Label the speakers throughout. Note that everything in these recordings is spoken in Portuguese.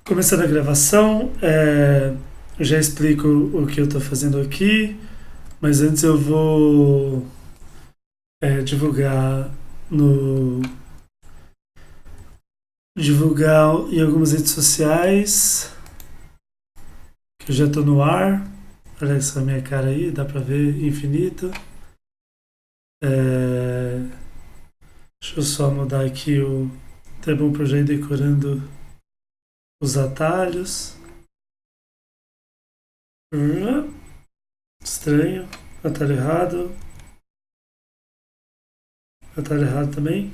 Speaker 1: Começando a gravação, eu já explico o que eu estou fazendo aqui, mas antes eu vou divulgar no divulgar em algumas redes sociais que eu já estou no ar. Olha essa minha cara aí, dá para ver infinito. É, deixa eu só mudar aqui o. Até bom para eu já ir decorando os atalhos. Estranho, atalho errado. Atalho errado também.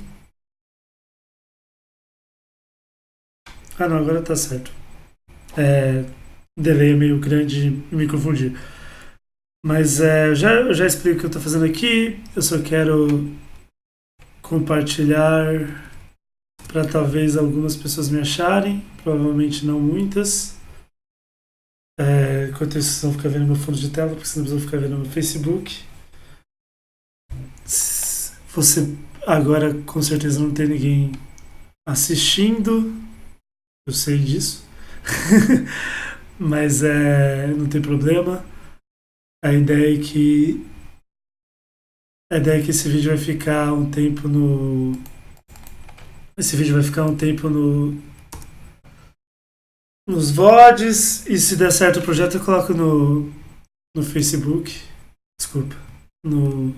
Speaker 1: Ah não, agora tá certo. É, delay é meio grande e me confundir. Mas eu já explico o que eu estou fazendo aqui. Eu só quero compartilhar para talvez algumas pessoas me acharem. Provavelmente não muitas. Enquanto isso, vocês vão ficar vendo meu fundo de tela, porque senão vocês vão ficar vendo meu Facebook. Você agora com certeza não tem ninguém assistindo. Eu sei disso. Mas não tem problema. A ideia é que A ideia é que esse vídeo vai ficar um tempo no. Esse vídeo vai ficar um tempo nos VODs. E se der certo o projeto, eu coloco no Facebook. Desculpa. No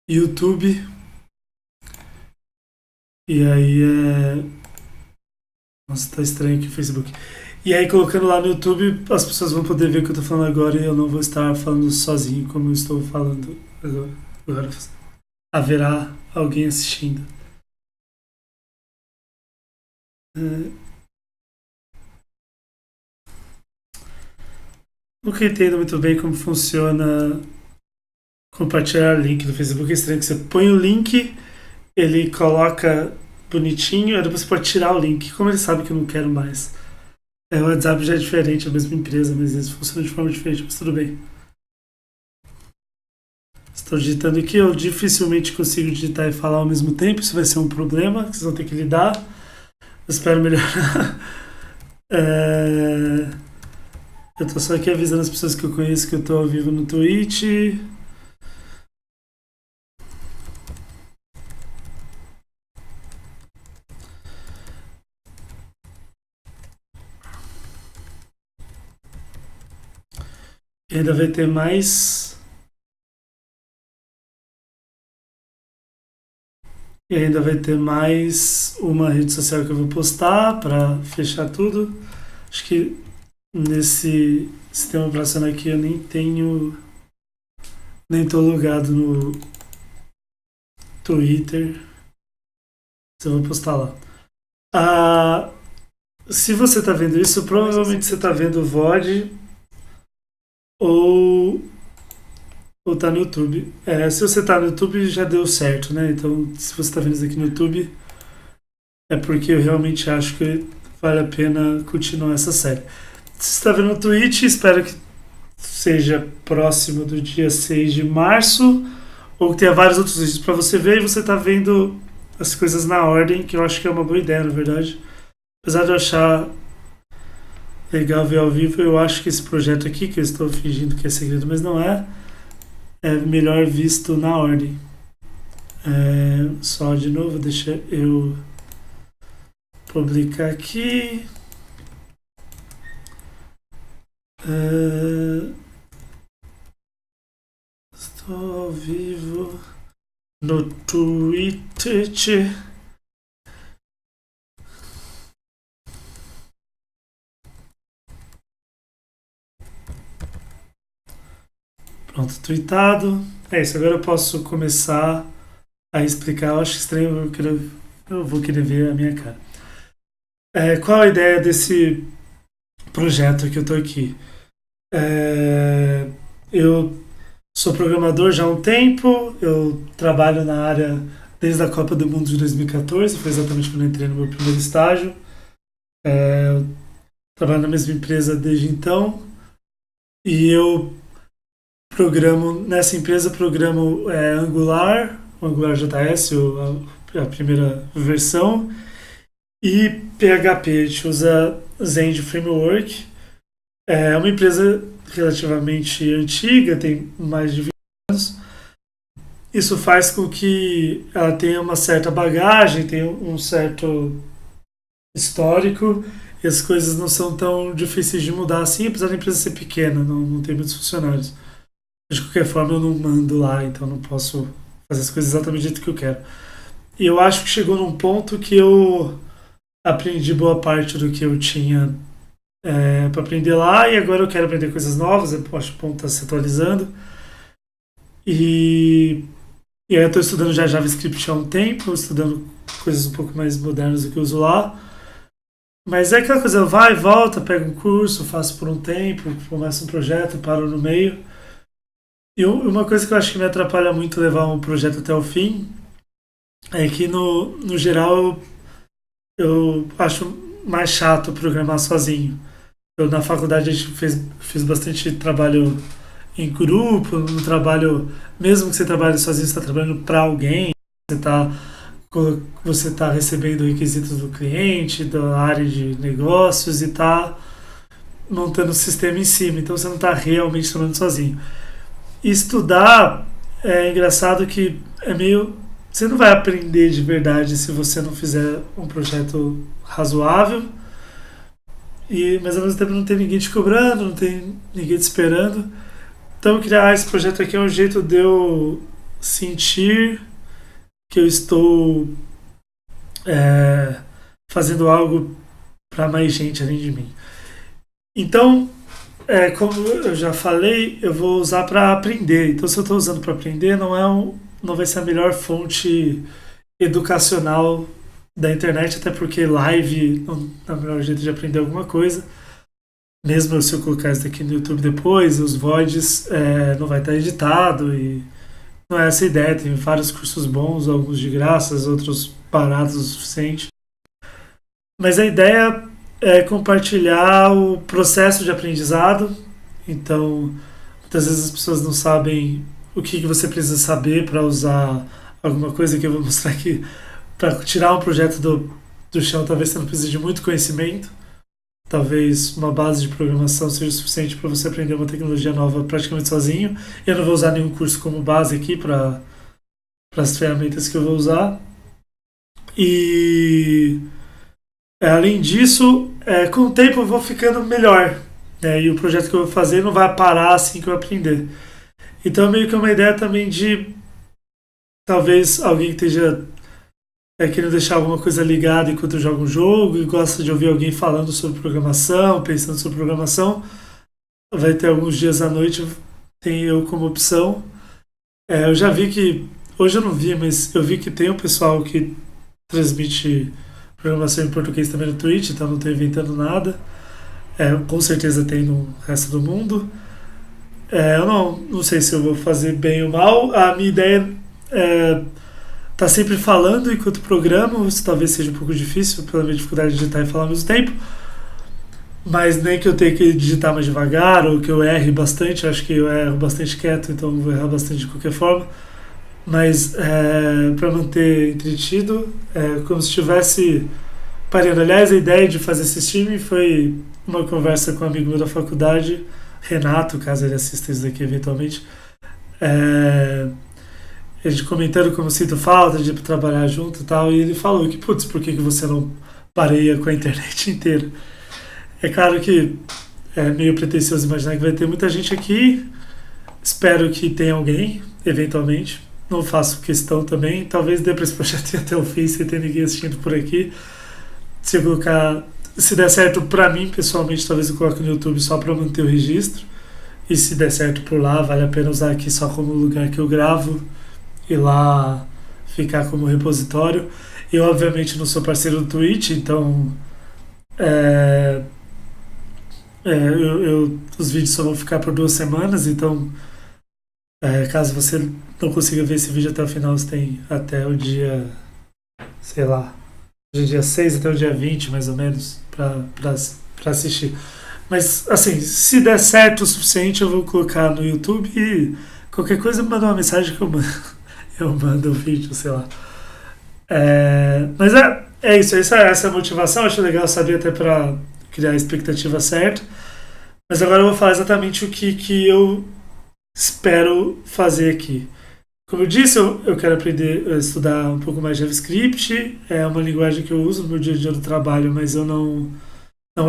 Speaker 1: YouTube. E aí Nossa, tá estranho aqui o Facebook. E aí, colocando lá no YouTube, as pessoas vão poder ver o que eu tô falando agora e eu não vou estar falando sozinho como eu estou falando agora. Agora haverá alguém assistindo. É, Nunca entendo muito bem como funciona compartilhar link no Facebook. É estranho que você põe o link, ele coloca bonitinho, aí depois você pode tirar o link. Como ele sabe que eu não quero mais? O WhatsApp já é diferente, é a mesma empresa, mas eles funcionam de forma diferente, mas tudo bem. Estou digitando aqui, eu dificilmente consigo digitar e falar ao mesmo tempo, isso vai ser um problema que vocês vão ter que lidar. Eu espero melhorar. É, Eu tô só aqui avisando as pessoas que eu conheço que eu tô ao vivo no Twitch. E ainda vai ter mais. E ainda vai ter mais uma rede social que eu vou postar para fechar tudo. Acho que nesse sistema operacional aqui eu nem tenho. Nem tô logado no Twitter. Mas eu vou postar lá. Ah, se você tá vendo isso, provavelmente você tá vendo o VOD ou, ou tá no YouTube. Se você tá no YouTube, já deu certo, né? Então, se você tá vendo isso aqui no YouTube, é porque eu realmente acho que vale a pena continuar essa série. Se você está vendo no Twitch, espero que seja próximo do dia 6 de março, ou que tenha vários outros vídeos para você ver e você tá vendo as coisas na ordem, que eu acho que é uma boa ideia, na verdade. Apesar de eu achar legal ver ao vivo, eu acho que esse projeto aqui, que eu estou fingindo que é segredo, mas não é melhor visto na ordem. Só de novo, deixa eu publicar aqui. Estou ao vivo no Twitch. Pronto, tweetado. É isso, agora eu posso começar a explicar. Eu acho estranho, eu vou querer ver a minha cara. Qual a ideia desse projeto que eu tô aqui? Eu sou programador já há um tempo, eu trabalho na área desde a Copa do Mundo de 2014, foi exatamente quando eu entrei no meu primeiro estágio. Eu trabalho na mesma empresa desde então e eu nessa empresa programo Angular, o Angular JS, a primeira versão, E PHP, a gente usa Zend Framework. É uma empresa relativamente antiga, tem mais de 20 anos. Isso faz com que ela tenha uma certa bagagem, tenha um certo histórico, e as coisas não são tão difíceis de mudar assim, apesar da empresa ser pequena, não tem muitos funcionários. De qualquer forma, eu não mando lá, então não posso fazer as coisas exatamente do jeito que eu quero. E eu acho que chegou num ponto que eu aprendi boa parte do que eu tinha para aprender lá, e agora eu quero aprender coisas novas, eu acho que o ponto está se atualizando. E, e aí eu estou estudando já JavaScript há um tempo, estudando coisas um pouco mais modernas do que eu uso lá. Mas é aquela coisa, vai, volta, pega um curso, faço por um tempo, começo um projeto, paro no meio. E uma coisa que eu acho que me atrapalha muito levar um projeto até o fim é que, no geral, eu acho mais chato programar sozinho. Eu, na faculdade, a gente fiz bastante trabalho em grupo, no trabalho, mesmo que você trabalhe sozinho, você está trabalhando para alguém, você está você tá recebendo requisitos do cliente, da área de negócios e está montando o sistema em cima. Então você não está realmente trabalhando sozinho. E estudar é engraçado que é meio. Você não vai aprender de verdade se você não fizer um projeto razoável. Mas ao mesmo tempo não tem ninguém te cobrando, não tem ninguém te esperando. Então criar esse projeto aqui é um jeito de eu sentir que eu estou é, fazendo algo para mais gente além de mim. Então, como eu já falei, eu vou usar para aprender. Então, se eu estou usando para aprender, não vai ser a melhor fonte educacional da internet, até porque live não é o melhor jeito de aprender alguma coisa. Mesmo se eu colocar isso aqui no YouTube depois, os VODs não vai estar editado e não é essa a ideia. Tem vários cursos bons, alguns de graça, outros baratos o suficiente. Mas a ideia é compartilhar o processo de aprendizado. Então, muitas vezes as pessoas não sabem o que você precisa saber para usar alguma coisa que eu vou mostrar aqui. Para tirar um projeto do chão, talvez você não precise de muito conhecimento. Talvez uma base de programação seja suficiente para você aprender uma tecnologia nova praticamente sozinho. Eu não vou usar nenhum curso como base aqui para as ferramentas que eu vou usar. E além disso, com o tempo eu vou ficando melhor. Né? E o projeto que eu vou fazer não vai parar assim que eu aprender. Então, meio que é uma ideia também de talvez alguém que esteja querendo deixar alguma coisa ligada enquanto joga um jogo e gosta de ouvir alguém falando sobre programação, pensando sobre programação. Vai ter alguns dias à noite, tem eu como opção. Eu já vi que, hoje eu não vi, mas eu vi que tem um pessoal que transmite programação em português também no Twitch, então não estou inventando nada. Com certeza tem no resto do mundo. Eu não sei se eu vou fazer bem ou mal. A minha ideia é tá sempre falando enquanto programa. Isso talvez seja um pouco difícil pela minha dificuldade de digitar e falar ao mesmo tempo. Mas nem que eu tenha que digitar mais devagar ou que eu erre bastante. Acho que eu erro bastante quieto, então eu vou errar bastante de qualquer forma. Mas para manter entretido, como se estivesse parando. Aliás, a ideia de fazer esse streaming foi uma conversa com um amigo meu da faculdade, Renato, caso ele assista isso daqui eventualmente. A gente comentando como sinto falta de ir pra trabalhar junto e tal, e ele falou que, putz, por que você não pareia com a internet inteira? É claro que é meio pretensioso imaginar que vai ter muita gente aqui, espero que tenha alguém, eventualmente, não faço questão também, talvez dê pra esse projeto ir até o fim sem ter ninguém assistindo por aqui. Se eu colocar, se der certo pra mim, pessoalmente, talvez eu coloque no YouTube só pra manter o registro, e se der certo por lá, vale a pena usar aqui só como lugar que eu gravo, e lá ficar como repositório. Eu, obviamente, não sou parceiro do Twitch, então os vídeos só vão ficar por 2 semanas, então caso você não consiga ver esse vídeo até o final, você tem até o dia, sei lá, do dia 6 até o dia 20, mais ou menos, para assistir. Mas, assim, se der certo o suficiente, eu vou colocar no YouTube e qualquer coisa me manda uma mensagem que eu mando o vídeo, sei lá. Mas é isso, essa é a motivação. Acho legal saber até para criar a expectativa certa. Mas agora eu vou falar exatamente o que eu espero fazer aqui. Como eu disse, eu quero aprender a estudar um pouco mais JavaScript. É uma linguagem que eu uso no meu dia a dia do trabalho, mas eu não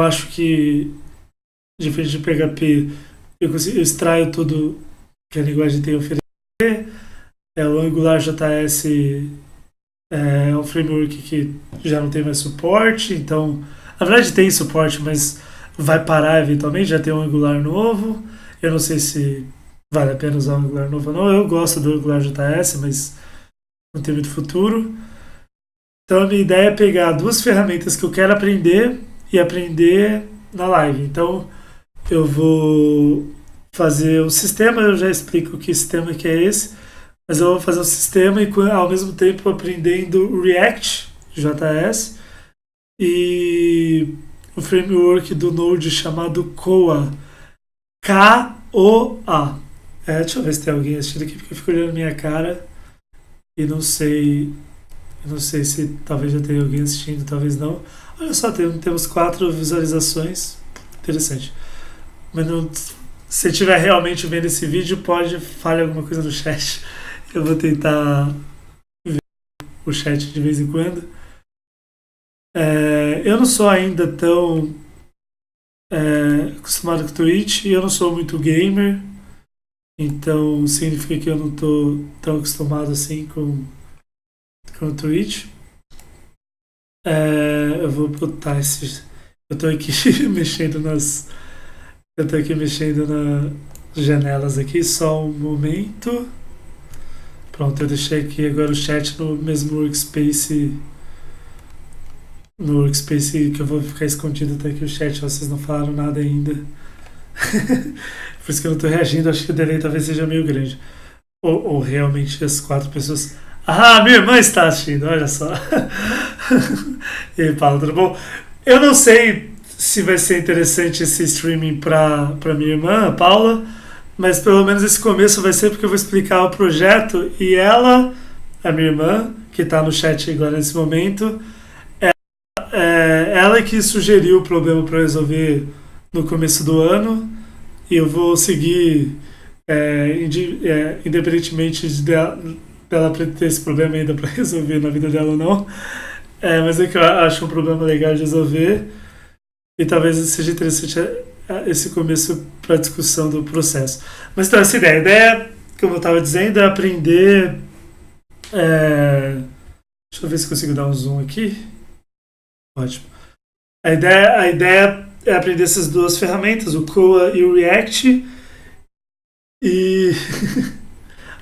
Speaker 1: acho que, diferente de PHP, eu extraio tudo que a linguagem tem a oferecer. O AngularJS é um framework que já não tem mais suporte, então, na verdade tem suporte, mas vai parar eventualmente, já tem um Angular novo. Eu não sei se vale a pena usar um Angular novo ou não. Eu gosto do AngularJS, mas não tem muito futuro. Então a minha ideia é pegar duas ferramentas que eu quero aprender e aprender na live. Então eu vou fazer o sistema, eu já explico que sistema que é esse, mas eu vou fazer o sistema e ao mesmo tempo aprendendo React, JS, e o framework do Node chamado Koa, K-O-A. Deixa eu ver se tem alguém assistindo aqui, porque eu fico olhando minha cara e não sei se talvez já tenha alguém assistindo, talvez não. Olha só, temos 4 visualizações. Interessante. Mas se estiver realmente vendo esse vídeo, fale alguma coisa no chat. Eu vou tentar ver o chat de vez em quando. Eu não sou ainda tão acostumado com Twitch e eu não sou muito gamer. Então significa que eu não estou tão acostumado assim com o Twitch. Eu vou botar esses. Eu estou aqui mexendo nas. Eu estou aqui mexendo nas janelas aqui, só um momento. Pronto, eu deixei aqui agora o chat no mesmo workspace. No workspace que eu vou ficar escondido até aqui o chat, vocês não falaram nada ainda. Por isso que eu não estou reagindo, acho que o delay talvez seja meio grande. Ou realmente as 4 pessoas. Ah, minha irmã está assistindo, olha só. E aí, Paulo, tudo bom? Eu não sei se vai ser interessante esse streaming para minha irmã, a Paula, mas pelo menos esse começo vai ser porque eu vou explicar o projeto e ela, a minha irmã, que está no chat agora nesse momento, ela que sugeriu o problema para resolver no começo do ano e eu vou seguir independentemente dela ter esse problema ainda para resolver na vida dela ou não. Mas é que eu acho um problema legal de resolver e talvez seja interessante esse começo para a discussão do processo. Mas então, essa ideia, como eu estava dizendo, é aprender. Deixa eu ver se consigo dar um zoom aqui. Ótimo. A ideia é aprender essas duas ferramentas, o Koa e o React. E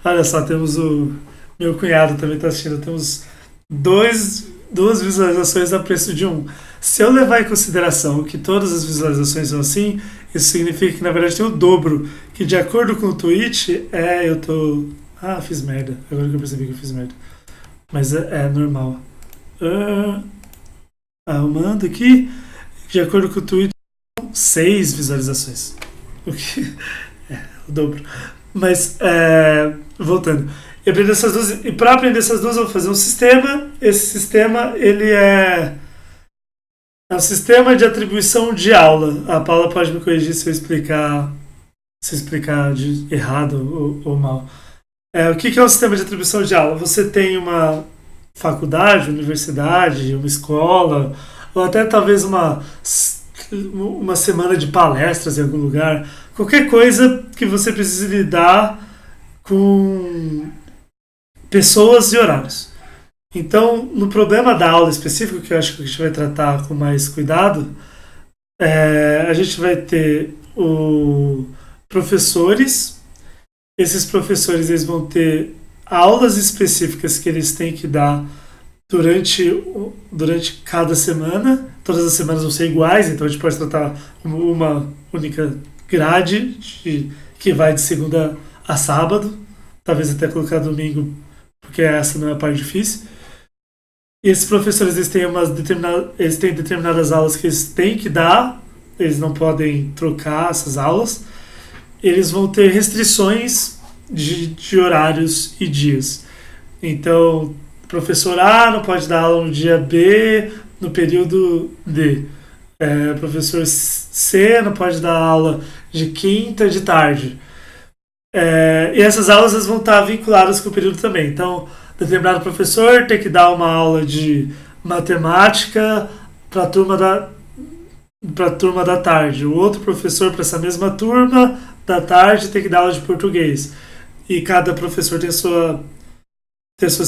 Speaker 1: olha só, temos o meu cunhado também está assistindo. Temos duas visualizações a preço de um. Se eu levar em consideração que todas as visualizações são assim, isso significa que na verdade tem o dobro. Que de acordo com o Twitch, eu tô. Fiz merda. Agora que eu percebi que eu fiz merda. Mas é normal. Arrumando aqui. De acordo com o Twitch, 6 visualizações. O que é o dobro. Mas, voltando. E para aprender essas duas, eu vou fazer um sistema. Esse sistema, ele é um sistema de atribuição de aula. A Paula pode me corrigir se eu explicar errado ou mal. O que é um sistema de atribuição de aula? Você tem uma faculdade, universidade, uma escola, ou até talvez uma semana de palestras em algum lugar. Qualquer coisa que você precise lidar com pessoas e horários. Então, no problema da aula específico, que eu acho que a gente vai tratar com mais cuidado, a gente vai ter professores. Esses professores eles vão ter aulas específicas que eles têm que dar durante cada semana. Todas as semanas vão ser iguais, então a gente pode tratar como uma única grade que vai de segunda a sábado. Talvez até colocar domingo, porque essa não é a parte difícil. E esses professores eles têm determinadas aulas que eles têm que dar, eles não podem trocar essas aulas. Eles vão ter restrições de horários e dias. Então, professor A não pode dar aula no dia B, no período D. Professor C não pode dar aula de quinta de tarde. E essas aulas elas vão estar vinculadas com o período também. Então, determinado professor tem que dar uma aula de matemática para a turma da tarde. O outro professor para essa mesma turma da tarde tem que dar aula de português. E cada professor tem suas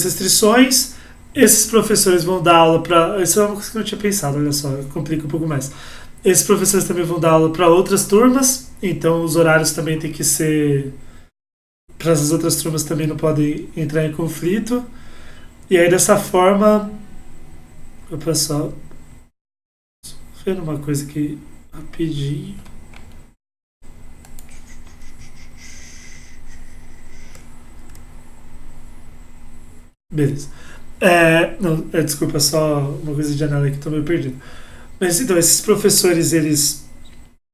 Speaker 1: restrições. Esses professores vão dar aula para... Isso é uma coisa que eu não tinha pensado, olha só, complica um pouco mais. Esses professores também vão dar aula para outras turmas, então os horários também tem que ser... Para as outras turmas também não podem entrar em conflito. E aí, dessa forma... O pessoal... Vendo uma coisa aqui rapidinho. Beleza. Não, desculpa, só uma coisa de janela aqui, tô meio perdido. Mas então, esses professores,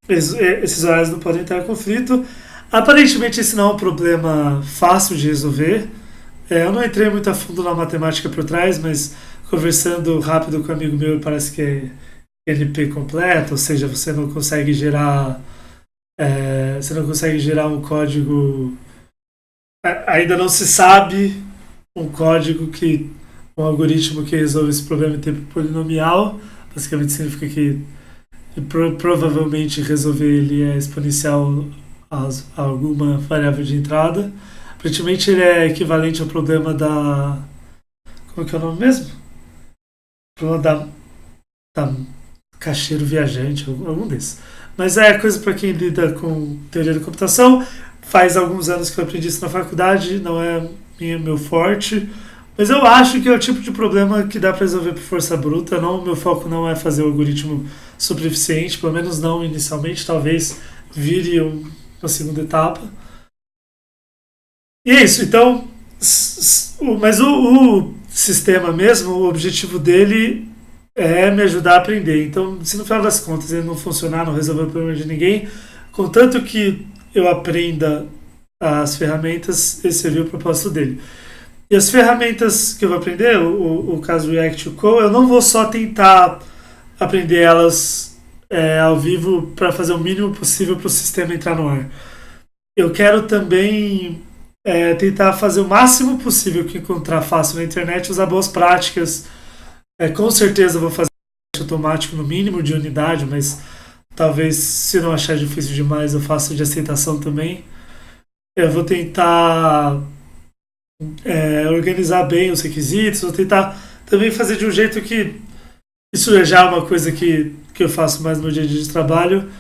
Speaker 1: esses horários não podem entrar em conflito. Aparentemente, esse não é um problema fácil de resolver. Eu não entrei muito a fundo na matemática por trás, mas conversando rápido com um amigo meu, parece que é NP completo, ou seja, você não consegue gerar um código, ainda não se sabe um código um algoritmo que resolve esse problema em tempo polinomial. Basicamente significa que provavelmente resolver ele é exponencial a alguma variável de entrada. Aparentemente ele é equivalente ao problema da... Como que é o nome mesmo? O problema da caixeiro viajante, algum desses. Mas é coisa para quem lida com teoria da computação. Faz alguns anos que eu aprendi isso na faculdade, não é meu forte. Mas eu acho que é o tipo de problema que dá para resolver por força bruta. Não, meu foco não é fazer o algoritmo super eficiente, pelo menos não inicialmente. Talvez vire uma segunda etapa. E é isso. Então, mas o sistema mesmo, o objetivo dele é me ajudar a aprender. Então, se no final das contas ele não funcionar, não resolver o problema de ninguém, contanto que eu aprenda as ferramentas, esse seria o propósito dele. E as ferramentas que eu vou aprender, o caso React to Co, eu não vou só tentar aprender elas ao vivo para fazer o mínimo possível para o sistema entrar no ar. Eu quero também tentar fazer o máximo possível que encontrar fácil na internet, usar boas práticas. Com certeza eu vou fazer automático no mínimo de unidade, mas talvez se não achar difícil demais eu faça de aceitação também. Eu vou tentar organizar bem os requisitos, vou tentar também fazer de um jeito que isso já é uma coisa que eu faço mais no meu dia a dia de trabalho,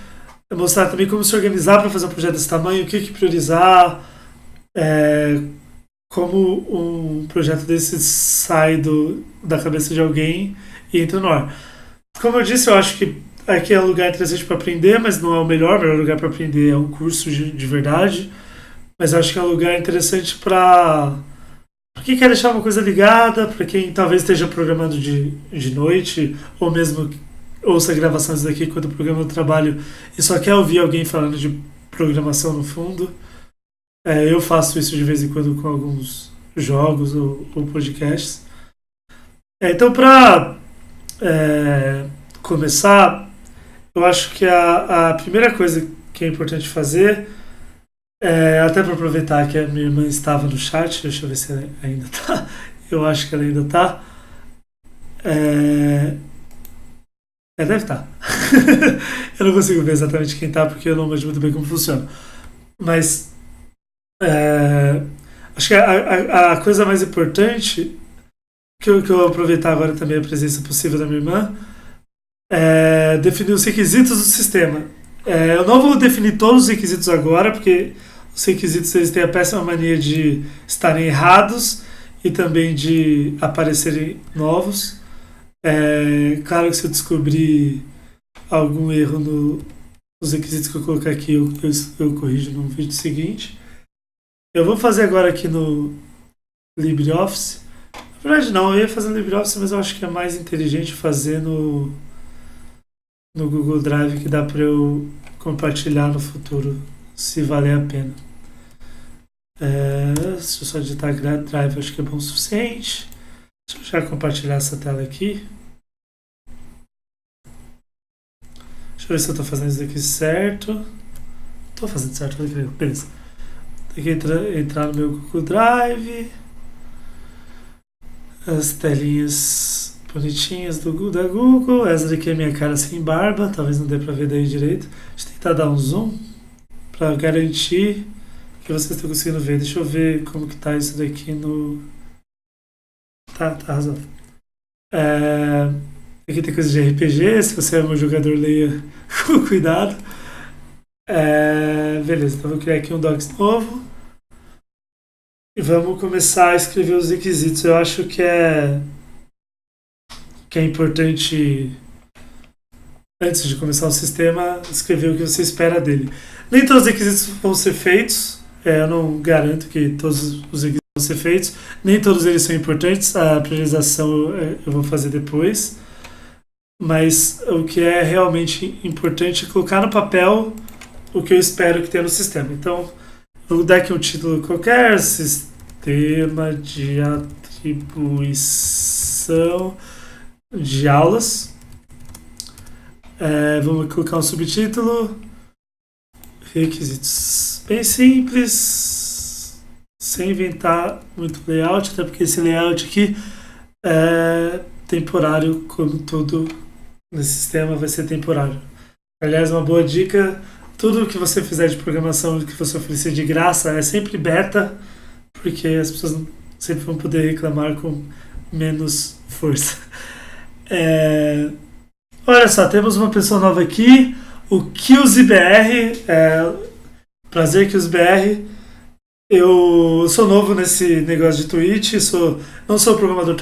Speaker 1: é mostrar também como se organizar para fazer um projeto desse tamanho, o que priorizar, como um projeto desse sai da cabeça de alguém e entra no ar. Como eu disse, eu acho que aqui é um lugar interessante para aprender, mas não é o melhor lugar para aprender é um curso de verdade. Mas eu acho que é um lugar interessante para quem quer deixar uma coisa ligada, para quem talvez esteja programando de noite, ou mesmo ouça gravações daqui quando o programa do trabalho e só quer ouvir alguém falando de programação no fundo. Eu faço isso de vez em quando com alguns jogos ou podcasts. Então, para começar, eu acho que a primeira coisa que é importante fazer, até para aproveitar que a minha irmã estava no chat, deixa eu ver se ela ainda está. Eu acho que ela ainda está. Deve estar. Eu não consigo ver exatamente quem está porque eu não vejo muito bem como funciona. Mas acho que a coisa mais importante que eu vou aproveitar agora também a presença possível da minha irmã é definir os requisitos do sistema. Eu não vou definir todos os requisitos agora, porque os requisitos eles têm a péssima mania de estarem errados e também de aparecerem novos. Claro que se eu descobrir algum erro nos requisitos que eu colocar aqui, eu corrijo no vídeo seguinte. Eu vou fazer agora aqui no LibreOffice. Na verdade não, eu ia fazer no LibreOffice, mas eu acho que é mais inteligente fazer no Google Drive, que dá para eu compartilhar no futuro, se valer a pena. Deixa eu só digitar Drive, acho que é bom o suficiente. Deixa eu já compartilhar essa tela aqui. Deixa eu ver se eu tô fazendo isso aqui certo. Tô fazendo certo, beleza. Tem que entrar no meu Google Drive. As telinhas bonitinhas da Google. Essa daqui é minha cara sem barba. Talvez não dê pra ver daí direito. Deixa eu tentar dar um zoom pra garantir que vocês estão conseguindo ver. Deixa eu ver como que tá isso daqui no... Tá razoável. Aqui tem coisa de RPG. Se você é um jogador, leia com cuidado. Beleza, então vou criar aqui um docs novo. E vamos começar a escrever os requisitos. Eu acho que é importante, antes de começar o sistema, escrever o que você espera dele. Nem todos os requisitos vão ser feitos. Eu não garanto que todos os requisitos vão ser feitos. Nem todos eles são importantes. A priorização eu vou fazer depois. Mas o que é realmente importante é colocar no papel o que eu espero que tenha no sistema. Então, vou dar aqui um título qualquer, sistema de atribuição de aulas. Vamos colocar um subtítulo, requisitos. Bem simples, sem inventar muito layout, até porque esse layout aqui é temporário, como tudo nesse sistema vai ser temporário. Aliás, uma boa dica: tudo que você fizer de programação que você oferecer de graça é sempre beta, porque as pessoas sempre vão poder reclamar com menos força. Olha só, temos uma pessoa nova aqui, o KillsBR. Prazer, KillsBR. Eu sou novo nesse negócio de Twitch, não sou programador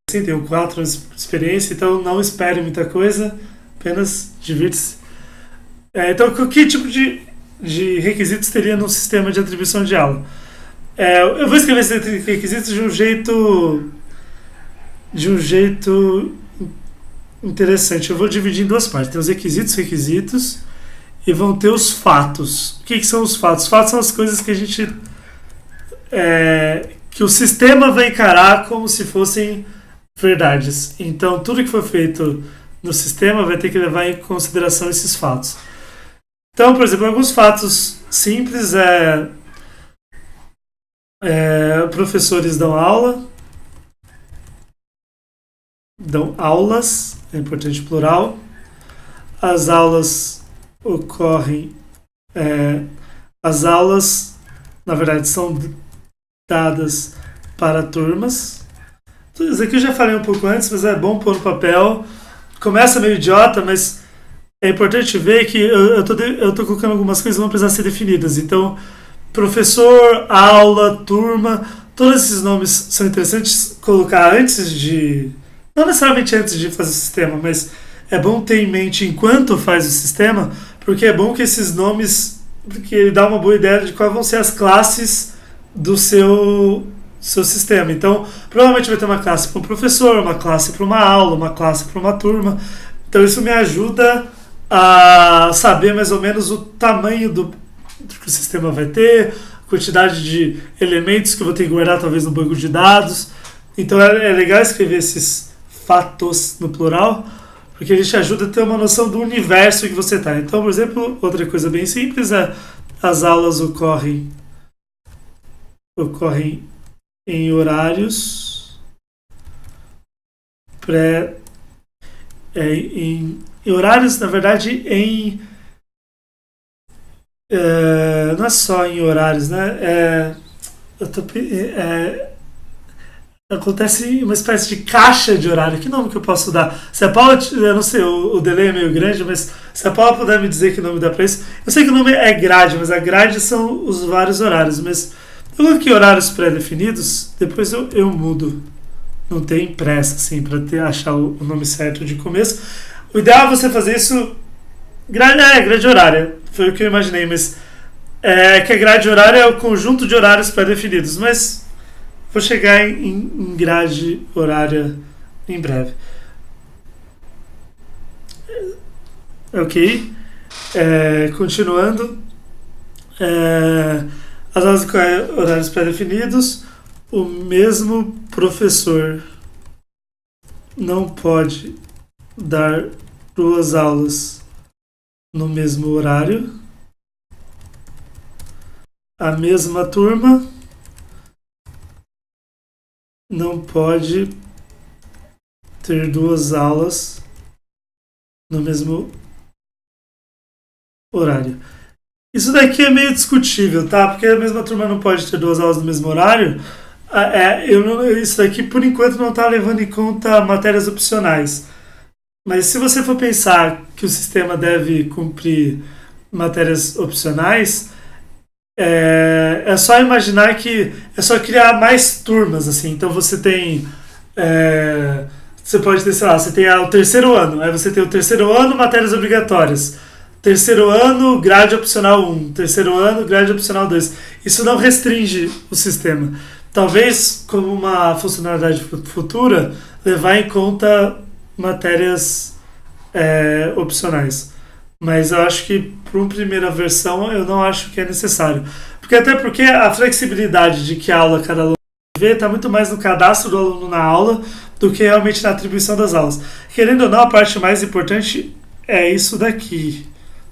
Speaker 1: assim, tenho 4 anos de experiência, então não espere muita coisa, apenas divirta-se. Então, que tipo de requisitos teria num sistema de atribuição de aula? Eu vou escrever esses requisitos de um jeito interessante. Eu vou dividir em duas partes. Tem os requisitos, e vão ter os fatos. O que são os fatos? Os fatos são as coisas que a gente... que o sistema vai encarar como se fossem verdades. Então, tudo que for feito no sistema vai ter que levar em consideração esses fatos. Então, por exemplo, alguns fatos simples professores dão aulas, é importante plural. As aulas ocorrem, as aulas, na verdade, são dadas para turmas. Isso aqui eu já falei um pouco antes, mas é bom pôr no papel. Começa meio idiota, mas é importante ver que eu tô colocando algumas coisas que vão precisar ser definidas. Então, professor, aula, turma, todos esses nomes são interessantes colocar antes de... Não necessariamente antes de fazer o sistema, mas é bom ter em mente enquanto faz o sistema, porque é bom que esses nomes... Porque ele dá uma boa ideia de quais vão ser as classes do seu sistema. Então, provavelmente vai ter uma classe para um professor, uma classe para uma aula, uma classe para uma turma. Então, isso me ajuda a saber mais ou menos o tamanho do que o sistema vai ter, a quantidade de elementos que eu vou ter que guardar talvez no banco de dados. Então é legal escrever esses fatos no plural, porque ele te ajuda a ter uma noção do universo que você está. Então, por exemplo, outra coisa bem simples é as aulas ocorrem em horários em horários, na verdade, não é só em horários, né? Acontece uma espécie de caixa de horário. Que nome que eu posso dar? Se a Paula, eu não sei, o delay é meio grande, mas se a Paula puder me dizer que nome dá pra isso. Eu sei que o nome é grade, mas a grade são os vários horários. Mas eu coloquei horários pré-definidos, depois eu mudo. Não tem pressa, assim, pra achar o nome certo de começo. O ideal é você fazer isso... grade horária. Foi o que eu imaginei, mas... que a grade horária é o conjunto de horários pré-definidos, mas... Vou chegar em grade horária em breve. Ok. Continuando. As aulas com horários pré-definidos. O mesmo professor não pode dar duas aulas no mesmo horário. A mesma turma não pode ter duas aulas no mesmo horário. Isso daqui é meio discutível, tá? Porque a mesma turma não pode ter duas aulas no mesmo horário. Isso daqui, por enquanto, não está levando em conta matérias opcionais. Mas se você for pensar que o sistema deve cumprir matérias opcionais, é só imaginar que é só criar mais turmas, assim. Então você tem. Você pode ter, sei lá, você tem o terceiro ano, aí você tem o terceiro ano, matérias obrigatórias. Terceiro ano, grade opcional 1. Terceiro ano, grade opcional 2. Isso não restringe o sistema. Talvez, como uma funcionalidade futura, levar em conta matérias opcionais. Mas eu acho que, para uma primeira versão, eu não acho que é necessário. Até porque a flexibilidade de que aula cada aluno vê está muito mais no cadastro do aluno na aula do que realmente na atribuição das aulas. Querendo ou não, a parte mais importante é isso daqui.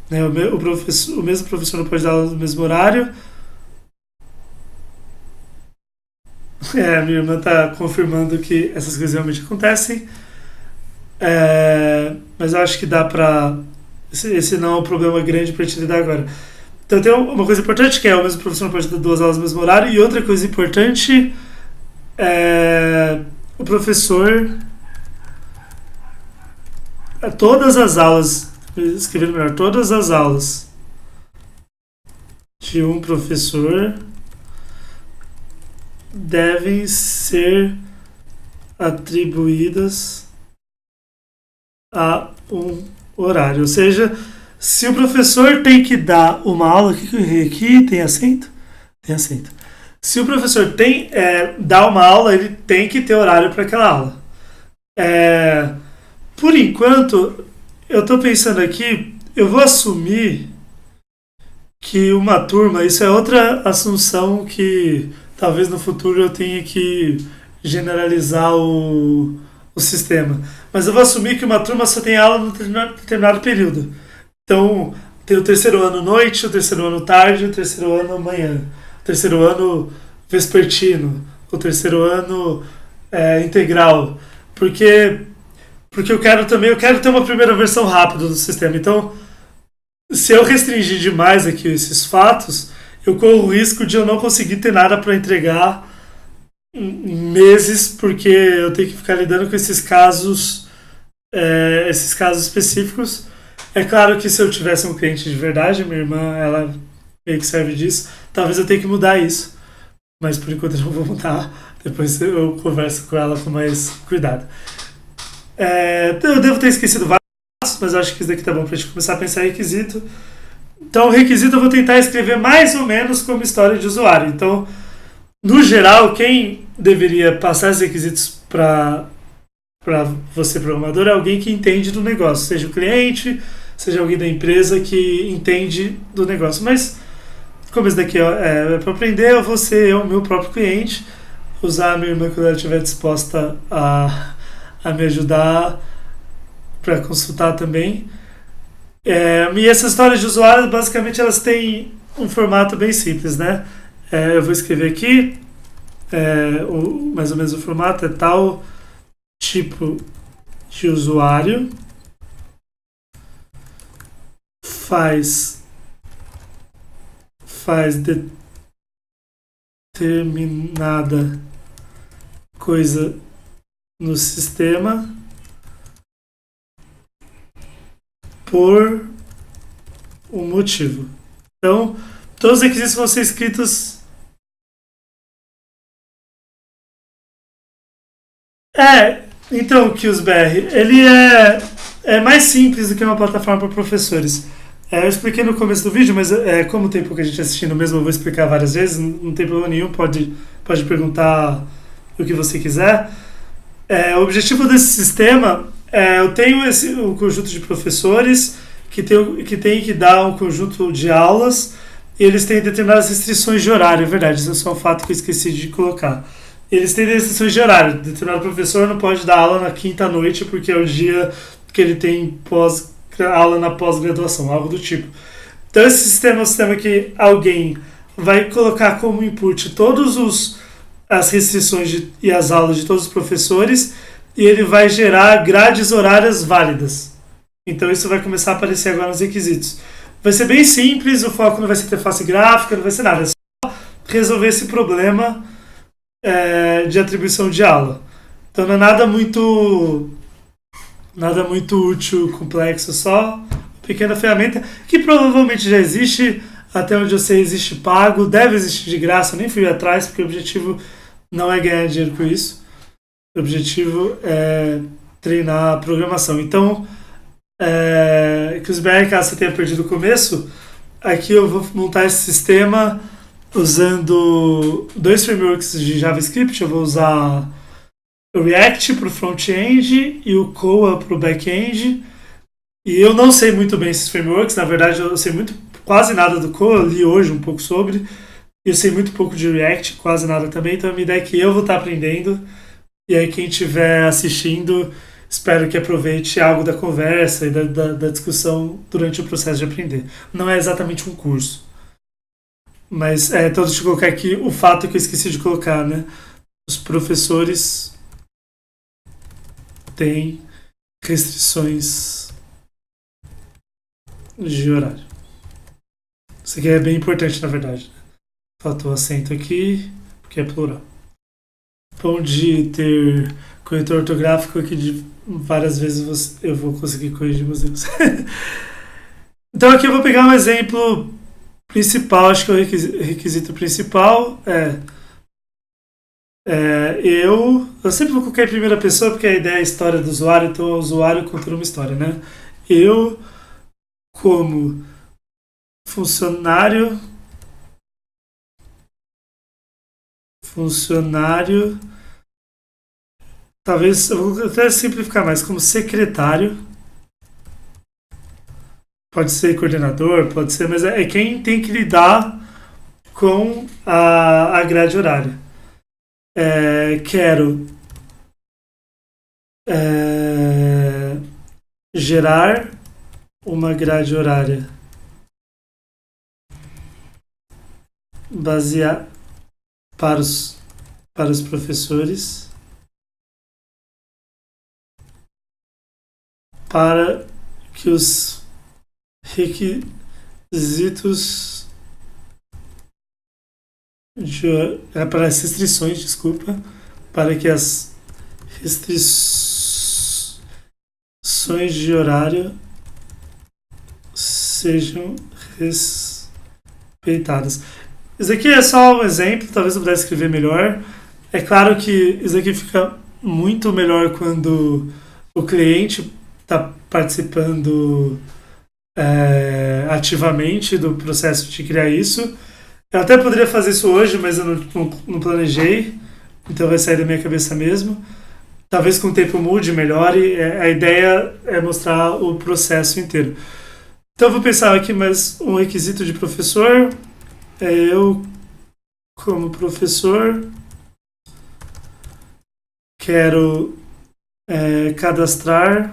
Speaker 1: Né? O mesmo professor não pode dar aula no mesmo horário. Minha irmã está confirmando que essas coisas realmente acontecem. Mas eu acho que dá para... Esse não é um problema grande para te lidar agora. Então tem uma coisa importante que é o mesmo professor não pode dar duas aulas no mesmo horário. E outra coisa importante é o professor... Todas as aulas... Escrevendo melhor. Todas as aulas de um professor devem ser atribuídas a um horário. Ou seja, se o professor tem que dar uma aula... O que eu errei aqui? Tem acento? Tem acento. Se o professor dá uma aula, ele tem que ter horário para aquela aula. Por enquanto, eu estou pensando aqui, eu vou assumir que uma turma... Isso é outra assunção que talvez no futuro eu tenha que generalizar o sistema. Mas eu vou assumir que uma turma só tem aula num determinado período. Então, tem o terceiro ano noite, o terceiro ano tarde, o terceiro ano manhã, o terceiro ano vespertino, o terceiro ano integral. Porque eu quero ter uma primeira versão rápida do sistema. Então, se eu restringir demais aqui esses fatos, eu corro o risco de eu não conseguir ter nada para entregar em meses, porque eu tenho que ficar lidando com esses casos específicos. É claro que se eu tivesse um cliente de verdade, minha irmã, ela meio que serve disso, talvez eu tenha que mudar isso. Mas por enquanto eu não vou mudar. Depois eu converso com ela com mais cuidado. Eu devo ter esquecido vários, mas eu acho que isso daqui tá bom pra gente começar a pensar em requisito. Então, o requisito eu vou tentar escrever mais ou menos como história de usuário. Então, no geral, quem deveria passar esses requisitos para você, programador, é alguém que entende do negócio, seja o cliente, seja alguém da empresa que entende do negócio. Mas, como isso daqui é para aprender, eu vou ser o meu próprio cliente, usar a minha irmã quando ela estiver disposta a me ajudar para consultar também. E essas histórias de usuário, basicamente, elas têm um formato bem simples, né? Eu vou escrever aqui, mais ou menos o formato é tal tipo de usuário faz determinada coisa no sistema por um motivo. Então, todos os requisitos vão ser escritos... Então, o QSBR, ele é mais simples do que uma plataforma para professores. Eu expliquei no começo do vídeo, mas como tem pouca gente assistindo mesmo, eu vou explicar várias vezes, não tem problema nenhum, pode perguntar o que você quiser. O objetivo desse sistema eu tenho um conjunto de professores que tem que dar um conjunto de aulas e eles têm determinadas restrições de horário, é verdade, isso é só um fato que eu esqueci de colocar. eles têm restrições de horário. Determinado professor não pode dar aula na quinta noite porque é o dia que ele tem aula na pós-graduação, algo do tipo. Então esse sistema é um sistema que alguém vai colocar como input todos as restrições e as aulas de todos os professores e ele vai gerar grades horárias válidas. Então isso vai começar a aparecer agora nos requisitos. Vai ser bem simples, o foco não vai ser interface gráfica, não vai ser nada. É só resolver esse problema de atribuição de aula. Então não é nada muito útil, complexo, só uma pequena ferramenta que provavelmente já existe, até onde eu sei existe pago, deve existir de graça, eu nem fui atrás porque o objetivo não é ganhar dinheiro com isso, o objetivo é treinar a programação. Então, XBR, caso você tenha perdido o começo, aqui eu vou montar esse sistema usando dois frameworks de JavaScript. Eu vou usar o React para o front-end e o Koa para o back-end. E eu não sei muito bem esses frameworks, na verdade eu sei quase nada do Koa, eu li hoje um pouco sobre. Eu sei muito pouco de React, quase nada também, então a minha ideia é que eu vou estar aprendendo. E aí quem estiver assistindo, espero que aproveite algo da conversa e da discussão durante o processo de aprender. Não é exatamente um curso. Mas, então deixa eu colocar aqui o fato que eu esqueci de colocar, né? Os professores têm restrições de horário. Isso aqui é bem importante, na verdade. Faltou acento aqui, porque é plural. Pode ter corretor ortográfico aqui de várias vezes eu vou conseguir corrigir meus erros. Então aqui eu vou pegar um exemplo principal, acho que é o requisito principal eu sempre vou colocar em primeira pessoa porque a ideia é a história do usuário, então o usuário contando uma história, né? Eu, como funcionário, talvez eu vou até simplificar mais, como secretário, pode ser coordenador, pode ser, mas é quem tem que lidar com a grade horária. Quero gerar uma grade horária baseada para os professores para que os requisitos para as restrições, desculpa, para que as restrições de horário sejam respeitadas. Isso aqui é só um exemplo, talvez eu pudesse escrever melhor. É claro que isso aqui fica muito melhor quando o cliente está participando ativamente do processo de criar isso. Eu até poderia fazer isso hoje, mas eu não planejei, então vai sair da minha cabeça mesmo. Talvez com o tempo mude, melhore. A ideia é mostrar o processo inteiro. Então eu vou pensar aqui mais um requisito de professor. Eu, como professor, quero cadastrar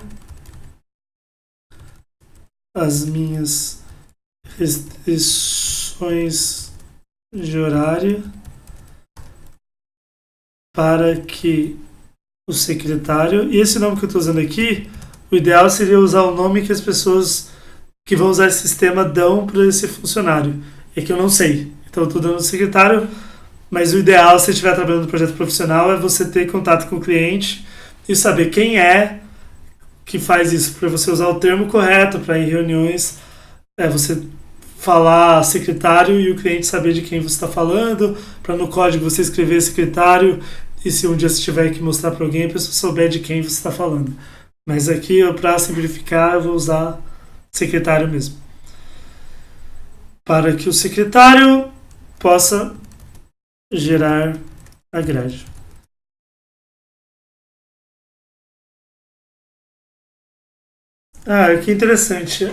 Speaker 1: as minhas restrições de horário para que o secretário, e esse nome que eu estou usando aqui, o ideal seria usar o nome que as pessoas que vão usar esse sistema dão para esse funcionário. É que eu não sei, então eu estou dando o secretário, mas o ideal, se você estiver trabalhando no projeto profissional, é você ter contato com o cliente e saber quem é que faz isso, para você usar o termo correto para em reuniões, você falar secretário e o cliente saber de quem você está falando, para no código você escrever secretário e se um dia você tiver que mostrar para alguém, a pessoa souber de quem você está falando. Mas aqui, para simplificar, eu vou usar secretário mesmo. Para que o secretário possa gerar a grade. Que interessante.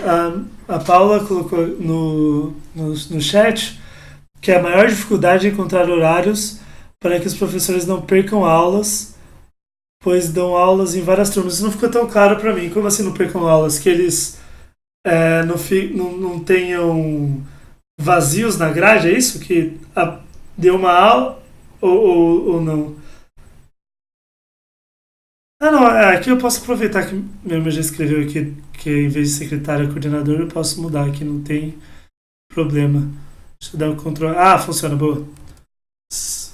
Speaker 1: A Paula colocou no chat que a maior dificuldade é encontrar horários para que os professores não percam aulas, pois dão aulas em várias turmas. Isso não ficou tão claro para mim. Como assim não percam aulas? Que eles não tenham vazios na grade, é isso? Que deu uma aula ou não? Ah, não, aqui eu posso aproveitar que minha irmã já escreveu aqui que em vez de secretária é coordenador, eu posso mudar aqui, não tem problema. Deixa eu dar o controle. Ah, funciona, boa.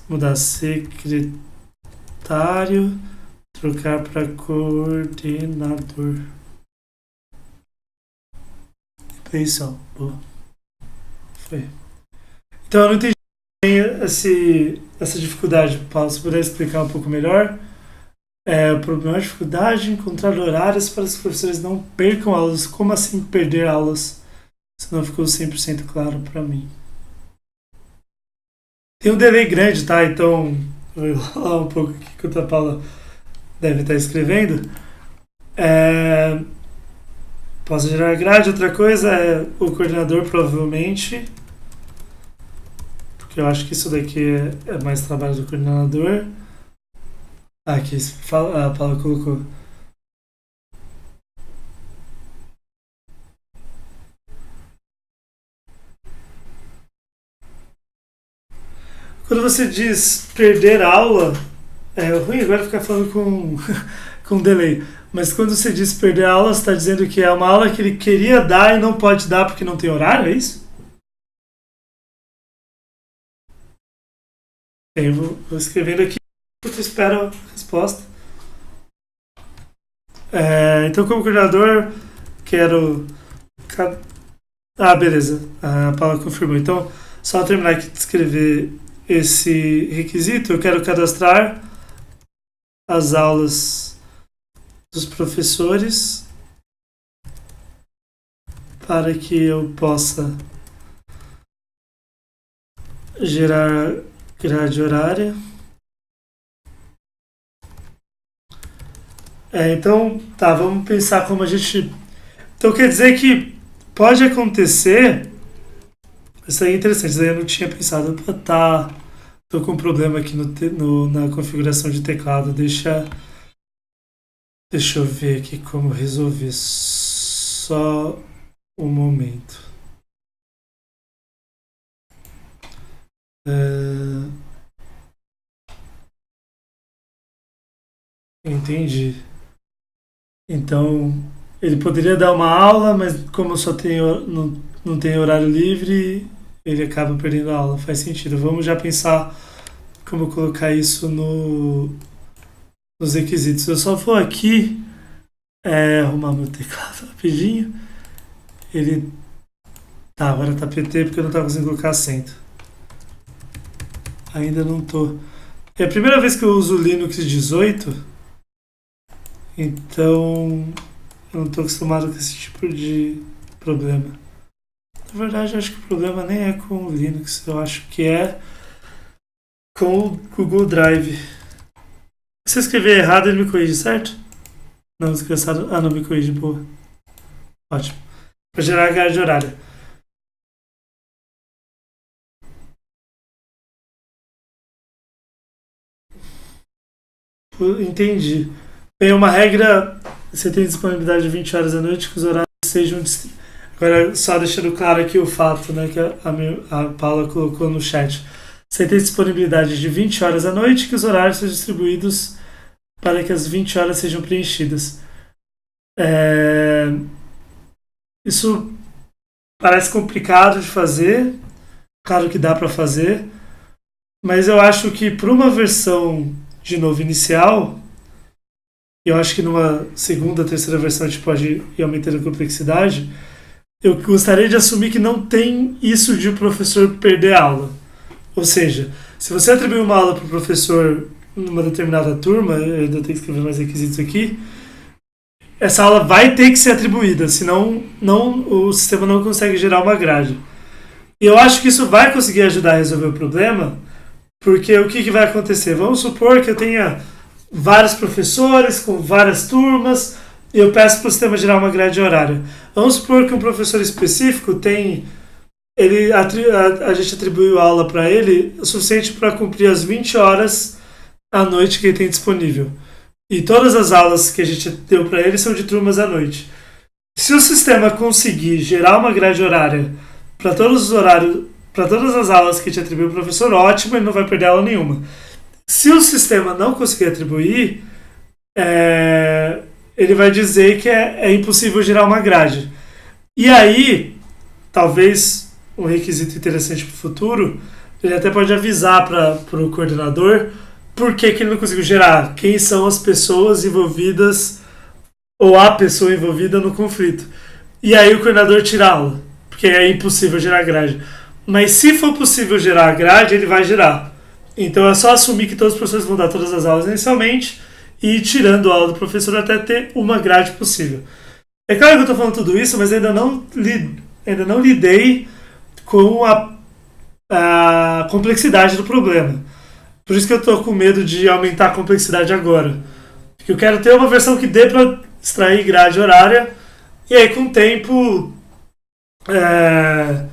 Speaker 1: Mudar secretário, trocar para coordenador. Perfeição, boa. Foi. Então eu não entendi essa dificuldade, Paulo. Se puder explicar um pouco melhor. O problema é a dificuldade de encontrar horários para os professores não percam aulas. Como assim perder aulas? Isso não ficou 100% claro para mim. Tem um delay grande, tá? Então, vou falar um pouco aqui enquanto a Paula deve estar escrevendo. É, posso gerar grade. Outra coisa é o coordenador, provavelmente. Porque eu acho que isso daqui é mais trabalho do coordenador. Aqui, a Paula colocou. Quando você diz perder aula, é ruim agora ficar falando com delay. Mas quando você diz perder a aula, você está dizendo que é uma aula que ele queria dar e não pode dar porque não tem horário, é isso? Bem, eu vou escrevendo aqui enquanto eu espero a resposta. Então, como coordenador, quero. Ah, beleza. A Paula confirmou. Então, só terminar aqui de escrever esse requisito, eu quero cadastrar as aulas dos professores para que eu possa gerar grade horária. Então, tá, vamos pensar como a gente. Então, quer dizer que pode acontecer. Isso aí é interessante, isso aí eu não tinha pensado. Tá, tô com um problema aqui na configuração de teclado. Deixa eu ver aqui como resolver. Só um momento. Entendi. Então, ele poderia dar uma aula, mas como só tem, não tem horário livre, ele acaba perdendo a aula. Faz sentido. Vamos já pensar como colocar isso nos requisitos. Eu só vou aqui arrumar meu teclado rapidinho. Ele. Tá, agora tá PT porque eu não tava conseguindo colocar acento. Ainda não tô. É a primeira vez que eu uso o Linux 18, então eu não tô acostumado com esse tipo de problema. Na verdade, eu acho que o problema nem é com o Linux, eu acho que é com o Google Drive. Se eu escrever errado, ele me corrige, certo? Não, desgraçado. Ah, não me corrige, boa. Ótimo. Para gerar grade horária. Entendi. Tem uma regra, você tem disponibilidade de 20 horas à noite, que os horários sejam. Agora, só deixando claro aqui o fato, né, que a Paula colocou no chat. Você tem disponibilidade de 20 horas à noite, que os horários sejam distribuídos para que as 20 horas sejam preenchidas. É, Isso parece complicado de fazer, claro que dá para fazer, mas eu acho que para uma versão de novo inicial, eu acho que numa segunda, terceira versão a gente pode ir aumentando a complexidade. Eu gostaria de assumir que não tem isso de o professor perder a aula. Ou seja, se você atribuir uma aula para o professor numa determinada turma, eu ainda tenho que escrever mais requisitos aqui, essa aula vai ter que ser atribuída, senão o sistema não consegue gerar uma grade. E eu acho que isso vai conseguir ajudar a resolver o problema, porque o que vai acontecer? Vamos supor que eu tenha vários professores com várias turmas e eu peço para o sistema gerar uma grade horária. Vamos supor que um professor específico tem a gente atribuiu aula para ele o suficiente para cumprir as 20 horas à noite que ele tem disponível. E todas as aulas que a gente deu para ele são de turmas à noite. Se o sistema conseguir gerar uma grade horária para todos os horários, para todas as aulas que a gente atribuiu ao professor, ótimo, ele não vai perder aula nenhuma. Se o sistema não conseguir atribuir, ele vai dizer que é impossível gerar uma grade. E aí, talvez um requisito interessante para o futuro, ele até pode avisar para o coordenador por que ele não conseguiu gerar, quem são as pessoas envolvidas ou a pessoa envolvida no conflito. E aí o coordenador tira a aula, porque é impossível gerar grade. Mas se for possível gerar a grade, ele vai gerar. Então é só assumir que todos os professores vão dar todas as aulas inicialmente e ir tirando a aula do professor até ter uma grade possível. É claro que eu estou falando tudo isso, mas ainda não lidei com a complexidade do problema. Por isso que eu estou com medo de aumentar a complexidade agora. Porque eu quero ter uma versão que dê para extrair grade horária e aí com o tempo a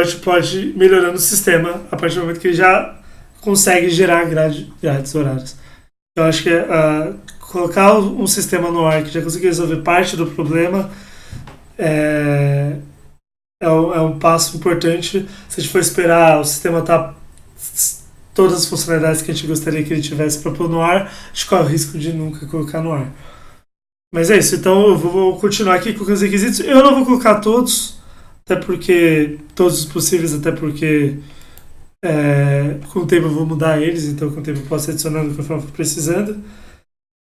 Speaker 1: gente pode ir melhorando o sistema a partir do momento que ele já consegue gerar grades horárias. Eu acho que colocar um sistema no ar que já conseguiu resolver parte do problema é um passo importante. Se a gente for esperar o sistema estar todas as funcionalidades que a gente gostaria que ele tivesse para pôr no ar, a gente corre o risco de nunca colocar no ar. Mas é isso, então eu vou continuar aqui com os requisitos. Eu não vou colocar todos, todos os possíveis, até porque com o tempo eu vou mudar eles, então com o tempo eu posso adicionando conforme eu for precisando.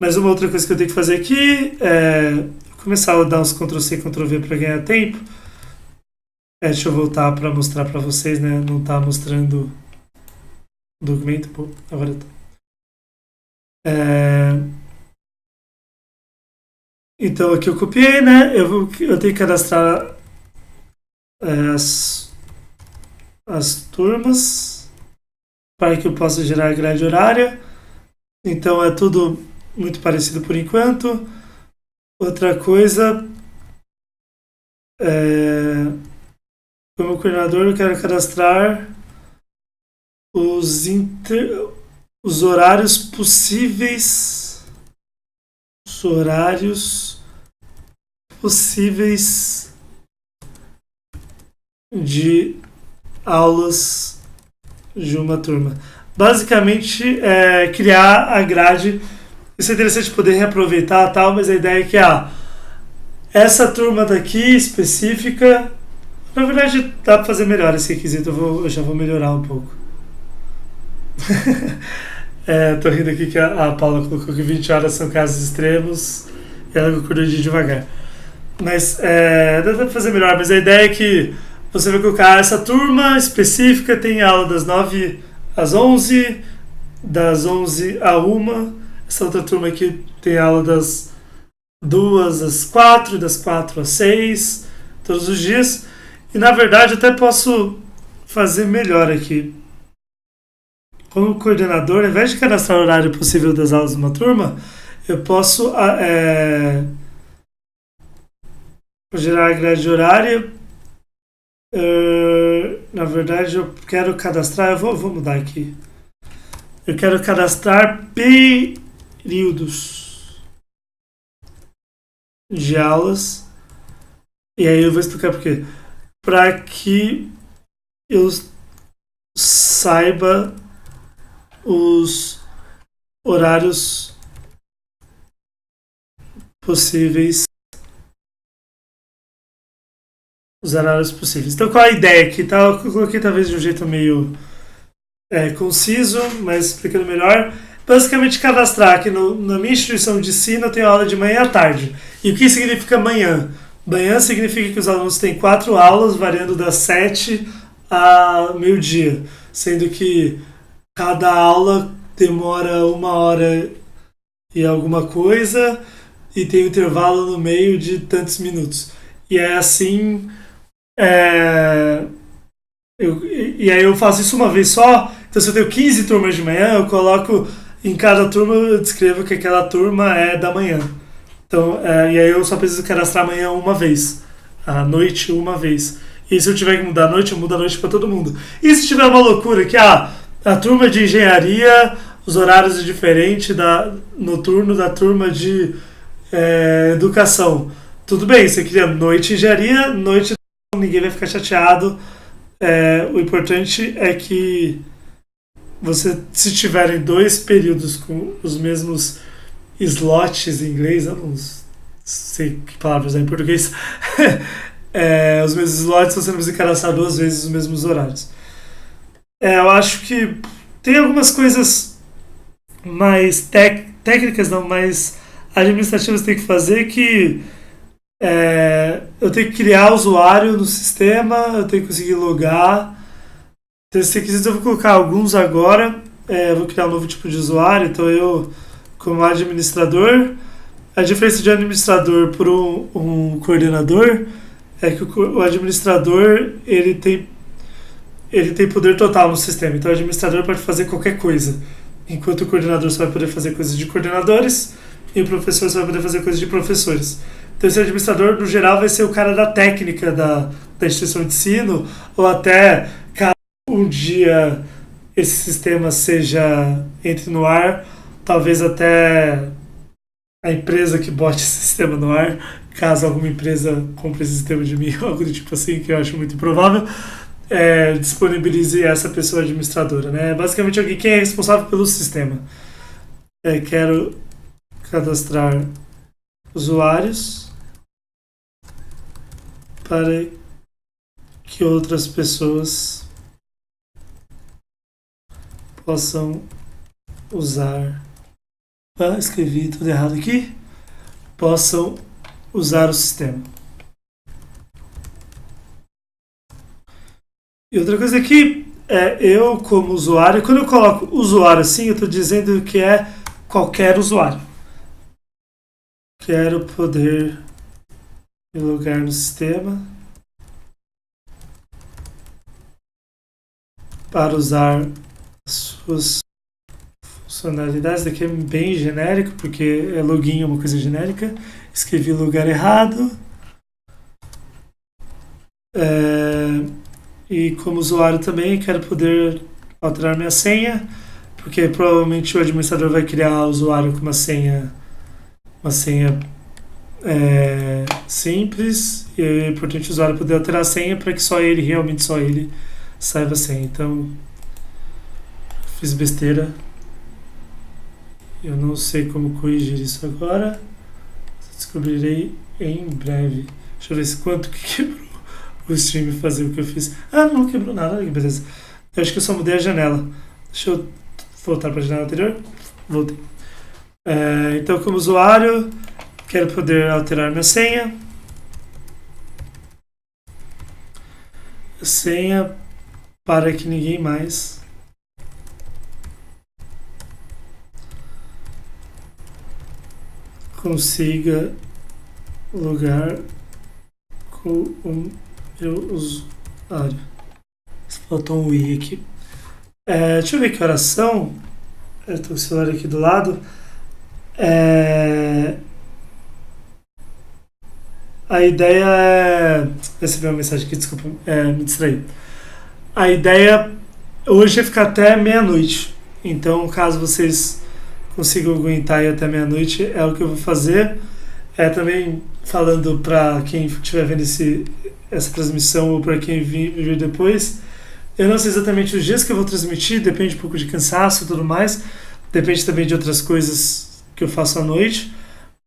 Speaker 1: Mas uma outra coisa que eu tenho que fazer aqui é começar a dar uns Ctrl+C, Ctrl+V para ganhar tempo. Deixa eu voltar para mostrar para vocês, né? Não está mostrando o documento. Pô, agora tá. Então aqui eu copiei, né? Eu tenho que cadastrar as turmas para que eu possa gerar a grade horária. Então é tudo muito parecido por enquanto. Outra coisa, como coordenador eu quero cadastrar os horários possíveis, de aulas de uma turma. Basicamente, criar a grade. Isso é interessante poder reaproveitar tal, mas a ideia é que essa turma daqui específica, na verdade dá para fazer melhor esse requisito, eu já vou melhorar um pouco. Tô rindo aqui que a Paula colocou que 20 horas são casos extremos e ela concordou de ir devagar. Mas dá para fazer melhor, mas a ideia é que você vai colocar essa turma específica, tem aula das 9 às 11, das 11 a 1. Essa outra turma aqui tem aula das 2 às 4, das 4 às 6, todos os dias. E na verdade eu até posso fazer melhor aqui. Como coordenador, ao invés de cadastrar o horário possível das aulas de uma turma, eu posso gerar a grade horária. Na verdade, eu quero cadastrar. Eu vou mudar aqui. Eu quero cadastrar períodos de aulas. E aí eu vou explicar por quê. Para que eu saiba os horários possíveis. Então, qual a ideia aqui? Eu coloquei talvez de um jeito meio conciso, mas explicando melhor. Basicamente, cadastrar que na minha instituição de ensino eu tenho aula de manhã à tarde. E o que significa manhã? Manhã significa que os alunos têm 4 aulas, variando das 7 a meio-dia. Sendo que cada aula demora 1 hora e alguma coisa e tem um intervalo no meio de tantos minutos. E é assim... e aí eu faço isso uma vez só. Então se eu tenho 15 turmas de manhã, eu coloco em cada turma, eu descrevo que aquela turma é da manhã. Então, e aí eu só preciso cadastrar amanhã uma vez. a noite uma vez. E se eu tiver que mudar a noite, eu mudo a noite para todo mundo. E se tiver uma loucura que a turma de engenharia, os horários é diferente da noturno da turma de educação. Tudo bem, você cria noite engenharia, noite ninguém vai ficar chateado. O importante é que você, se tiverem dois períodos com os mesmos slots em inglês, eu não sei que palavras é em português, os mesmos slots, você não precisa cadastrar duas vezes os mesmos horários. Eu acho que tem algumas coisas mais técnicas, não, mais administrativas que tem que fazer que eu tenho que criar usuário no sistema, eu tenho que conseguir logar. Então, se quiser, eu vou colocar alguns agora. Eu vou criar um novo tipo de usuário. Então, eu, como administrador, a diferença de administrador por um coordenador é que o administrador ele tem poder total no sistema. Então, o administrador pode fazer qualquer coisa, enquanto o coordenador só vai poder fazer coisas de coordenadores e o professor só vai poder fazer coisas de professores. Então, esse administrador, no geral, vai ser o cara da técnica da instituição de ensino, ou até, caso um dia esse sistema entre no ar, talvez até a empresa que bote esse sistema no ar, caso alguma empresa compre esse sistema de mim, algo do tipo assim, que eu acho muito improvável, disponibilize essa pessoa administradora, né? Basicamente, alguém que é responsável pelo sistema. Quero cadastrar usuários para que outras pessoas possam usar. Escrevi tudo errado aqui. Possam usar o sistema. E outra coisa aqui eu como usuário, quando eu coloco usuário assim, eu estou dizendo que é qualquer usuário. Quero poder me logar no sistema para usar suas funcionalidades. Daqui é bem genérico, porque login é uma coisa genérica. Escrevi o lugar errado. E como usuário também quero poder alterar minha senha, porque provavelmente o administrador vai criar o usuário com uma senha simples, e é importante o usuário poder alterar a senha para que realmente só ele saiba a senha. Então, fiz besteira. Eu não sei como corrigir isso agora. Descobrirei em breve. Deixa eu ver quanto que quebrou o stream fazer o que eu fiz. Não quebrou nada, que beleza. Eu acho que eu só mudei a janela. Deixa eu voltar para a janela anterior. Voltei. Então, como usuário, quero poder alterar minha senha. Senha para que ninguém mais consiga logar com o meu usuário. Faltou um i aqui. Deixa eu ver que horas são. Eu estou com o celular aqui do lado. A ideia é... Recebi uma mensagem aqui, desculpa, me distraí. A ideia hoje é ficar até meia-noite. Então, caso vocês consigam aguentar aí até meia-noite, é o que eu vou fazer. Também falando para quem estiver vendo essa transmissão ou para quem vir depois, eu não sei exatamente os dias que eu vou transmitir, depende um pouco de cansaço e tudo mais, depende também de outras coisas que eu faço à noite,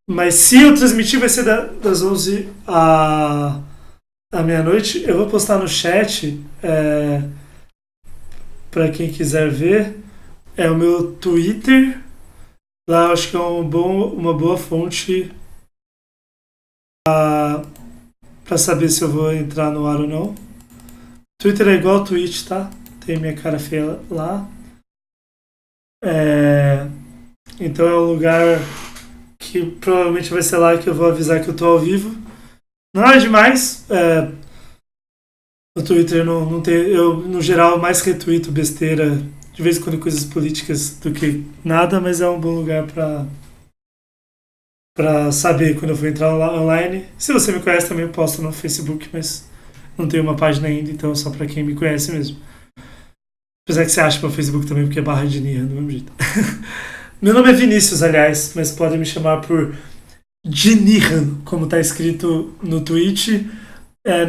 Speaker 1: mas se eu transmitir vai ser das 11 à meia-noite. Eu vou postar no chat para quem quiser ver, o meu Twitter, lá eu acho que é uma boa fonte para saber se eu vou entrar no ar ou não. Twitter é igual ao Twitch, tá? Tem minha cara feia lá. Então é um lugar que provavelmente vai ser lá que eu vou avisar que eu tô ao vivo. Nada demais. No Twitter não tem, eu no geral mais retuito besteira, de vez em quando coisas políticas do que nada, mas é um bom lugar pra saber quando eu vou entrar online. Se você me conhece também eu posto no Facebook, mas não tenho uma página ainda, então é só pra quem me conhece mesmo. Apesar que você acha meu Facebook também, porque é barra de Nihan do mesmo jeito. Meu nome é Vinícius, aliás, mas podem me chamar por Dinihan, como está escrito no tweet.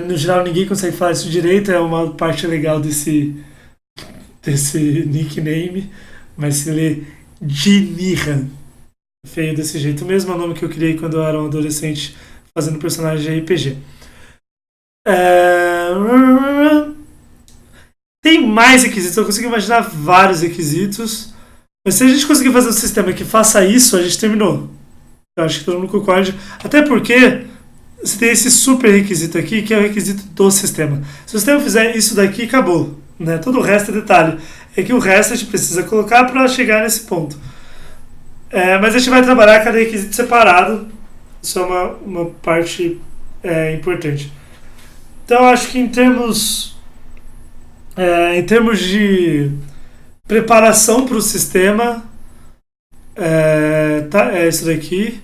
Speaker 1: No geral, ninguém consegue falar isso direito, é uma parte legal desse nickname, mas se lê Dinihan. Feio desse jeito mesmo, é o nome que eu criei quando eu era um adolescente fazendo personagem de RPG. É... Tem mais requisitos, eu consigo imaginar vários requisitos, mas se a gente conseguir fazer um sistema que faça isso, a gente terminou. Eu acho que todo mundo concorda. Até porque você tem esse super requisito aqui, que é o requisito do sistema. Se o sistema fizer isso daqui, acabou. Né? Todo o resto é detalhe. É que o resto a gente precisa colocar para chegar nesse ponto. Mas a gente vai trabalhar cada requisito separado. Isso é uma parte importante. Então, acho que em termos de preparação para o sistema, é isso daqui.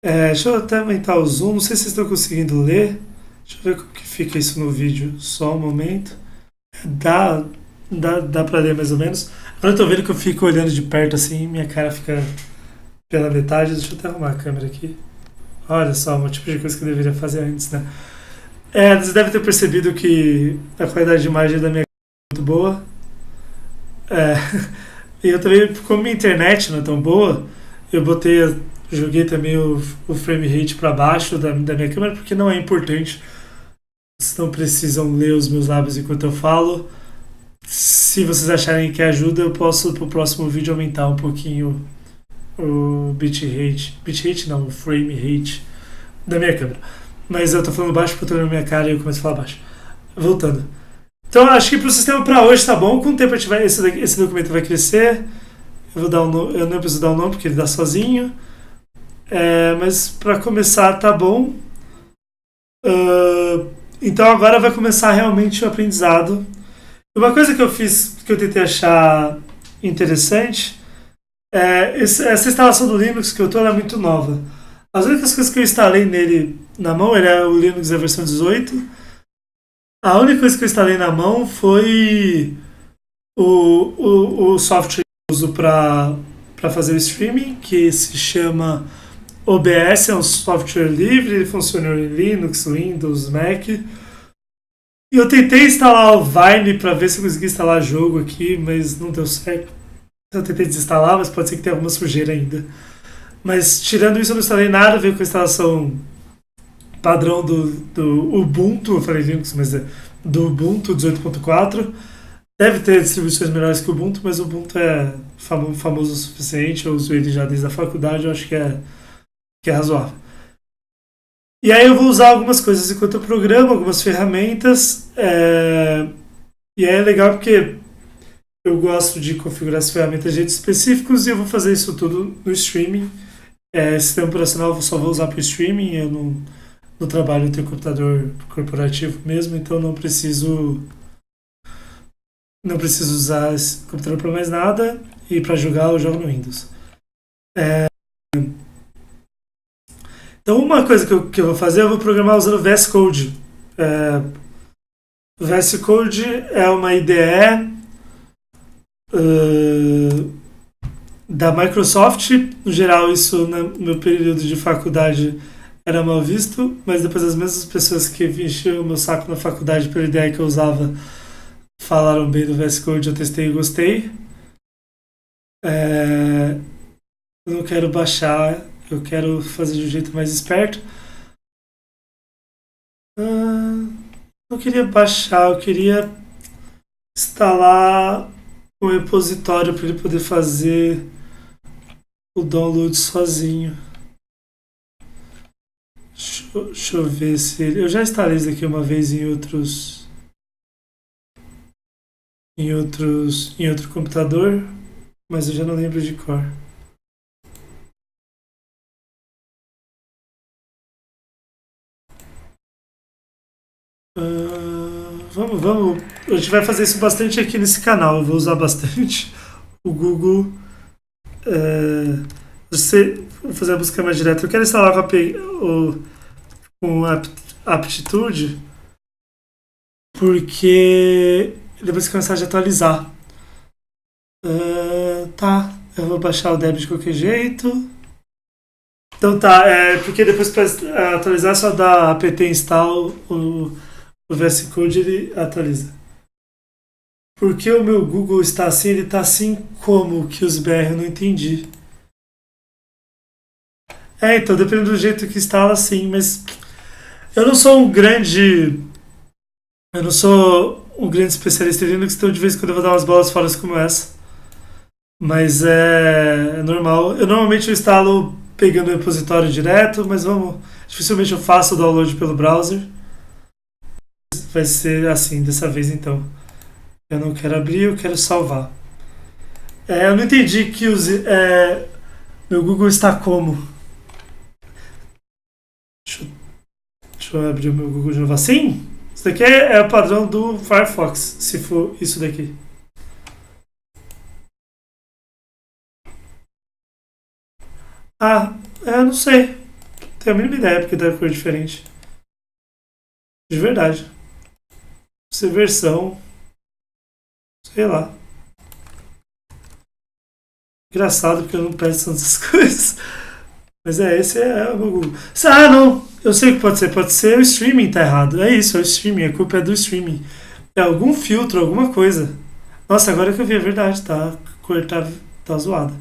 Speaker 1: Deixa eu até aumentar o zoom, não sei se vocês estão conseguindo ler. Deixa eu ver como que fica isso no vídeo, só um momento. Dá pra ler mais ou menos. Agora eu tô vendo que eu fico olhando de perto assim, minha cara fica pela metade. Deixa eu até arrumar a câmera aqui. Olha só, um tipo de coisa que eu deveria fazer antes, né? Você deve ter percebido que a qualidade de imagem da minha câmera é muito boa. E eu também, como minha internet não é tão boa, joguei também o frame rate para baixo da minha câmera, porque não é importante. Vocês não precisam ler os meus lábios enquanto eu falo. Se vocês acharem que ajuda, eu posso pro próximo vídeo aumentar um pouquinho o bitrate. Bitrate não, o frame rate da minha câmera. Mas eu tô falando baixo porque eu tô olhando minha cara e eu começo a falar baixo. Voltando. Então acho que pro sistema para hoje tá bom. Com o tempo esse documento vai crescer. Eu não preciso dar o nome porque ele dá sozinho. Mas para começar tá bom. Então agora vai começar realmente o aprendizado. Uma coisa que eu fiz, que eu tentei achar interessante, essa instalação do Linux que eu tô, ela é muito nova. As únicas coisas que eu instalei nele na mão, ele é o Linux da versão 18. A única coisa que eu instalei na mão foi o software que eu uso para fazer o streaming, que se chama OBS, é um software livre, ele funciona em Linux, Windows, Mac. E eu tentei instalar o Vine para ver se eu conseguia instalar jogo aqui, mas não deu certo. Eu tentei desinstalar, mas pode ser que tenha alguma sujeira ainda. Mas tirando isso, eu não instalei nada, veio com a instalação padrão do Ubuntu, eu falei Linux, mas do Ubuntu 18.4. Deve ter distribuições melhores que o Ubuntu, mas o Ubuntu é famoso o suficiente, eu uso ele já desde a faculdade, eu acho que é razoável. E aí eu vou usar algumas coisas enquanto eu programo, algumas ferramentas, e é legal porque eu gosto de configurar as ferramentas de jeitos específicos e eu vou fazer isso tudo no streaming. Sistema operacional eu só vou usar para o streaming, eu no trabalho eu tenho computador corporativo mesmo, então não preciso usar esse computador para mais nada, e para jogar eu jogo no Windows. Então uma coisa que eu vou fazer, eu vou programar usando o VS Code. O VS Code é uma IDE da Microsoft. No geral, isso no meu período de faculdade era mal visto, mas depois as mesmas pessoas que enchiam o meu saco na faculdade pela ideia que eu usava falaram bem do VS Code, eu testei e gostei. Eu não quero baixar, eu quero fazer de um jeito mais esperto. Não queria baixar, eu queria instalar um repositório para ele poder fazer o download sozinho. Deixa eu ver se eu já instalei isso aqui uma vez em outro computador, mas eu já não lembro de cor. Vamos. A gente vai fazer isso bastante aqui nesse canal. Eu vou usar bastante o Google. Você vou fazer a busca mais direta. Eu quero instalar com aptitude, porque depois que começar a atualizar. Tá, eu vou baixar o Debian de qualquer jeito. Então tá, porque depois para atualizar só dá apt install, o VS Code ele atualiza. Porque o meu Google está assim, ele está assim como que os BR eu não entendi. Então depende do jeito que instala, sim, mas eu não sou um grande. Eu não sou um grande especialista em Linux, então de vez em quando eu vou dar umas bolas fora como essa. Mas é normal. Eu normalmente eu instalo pegando o repositório direto, mas vamos. Dificilmente eu faço o download pelo browser. Vai ser assim dessa vez então. Eu não quero abrir, eu quero salvar. Eu não entendi que meu Google está como. Deixa, deixa eu abrir o meu Google de novo assim. Isso daqui é o padrão do Firefox, se for isso daqui. Não sei. Tenho a mínima ideia porque deve cor diferente. De verdade. Se versão, sei lá. Engraçado porque eu não peço tantas coisas. Mas esse é o meu Google. Não! Eu sei o que pode ser. Pode ser o streaming tá errado. É isso, é o streaming. A culpa é do streaming. É algum filtro, alguma coisa. Nossa, agora que eu vi, é verdade, tá? A cor tá zoada.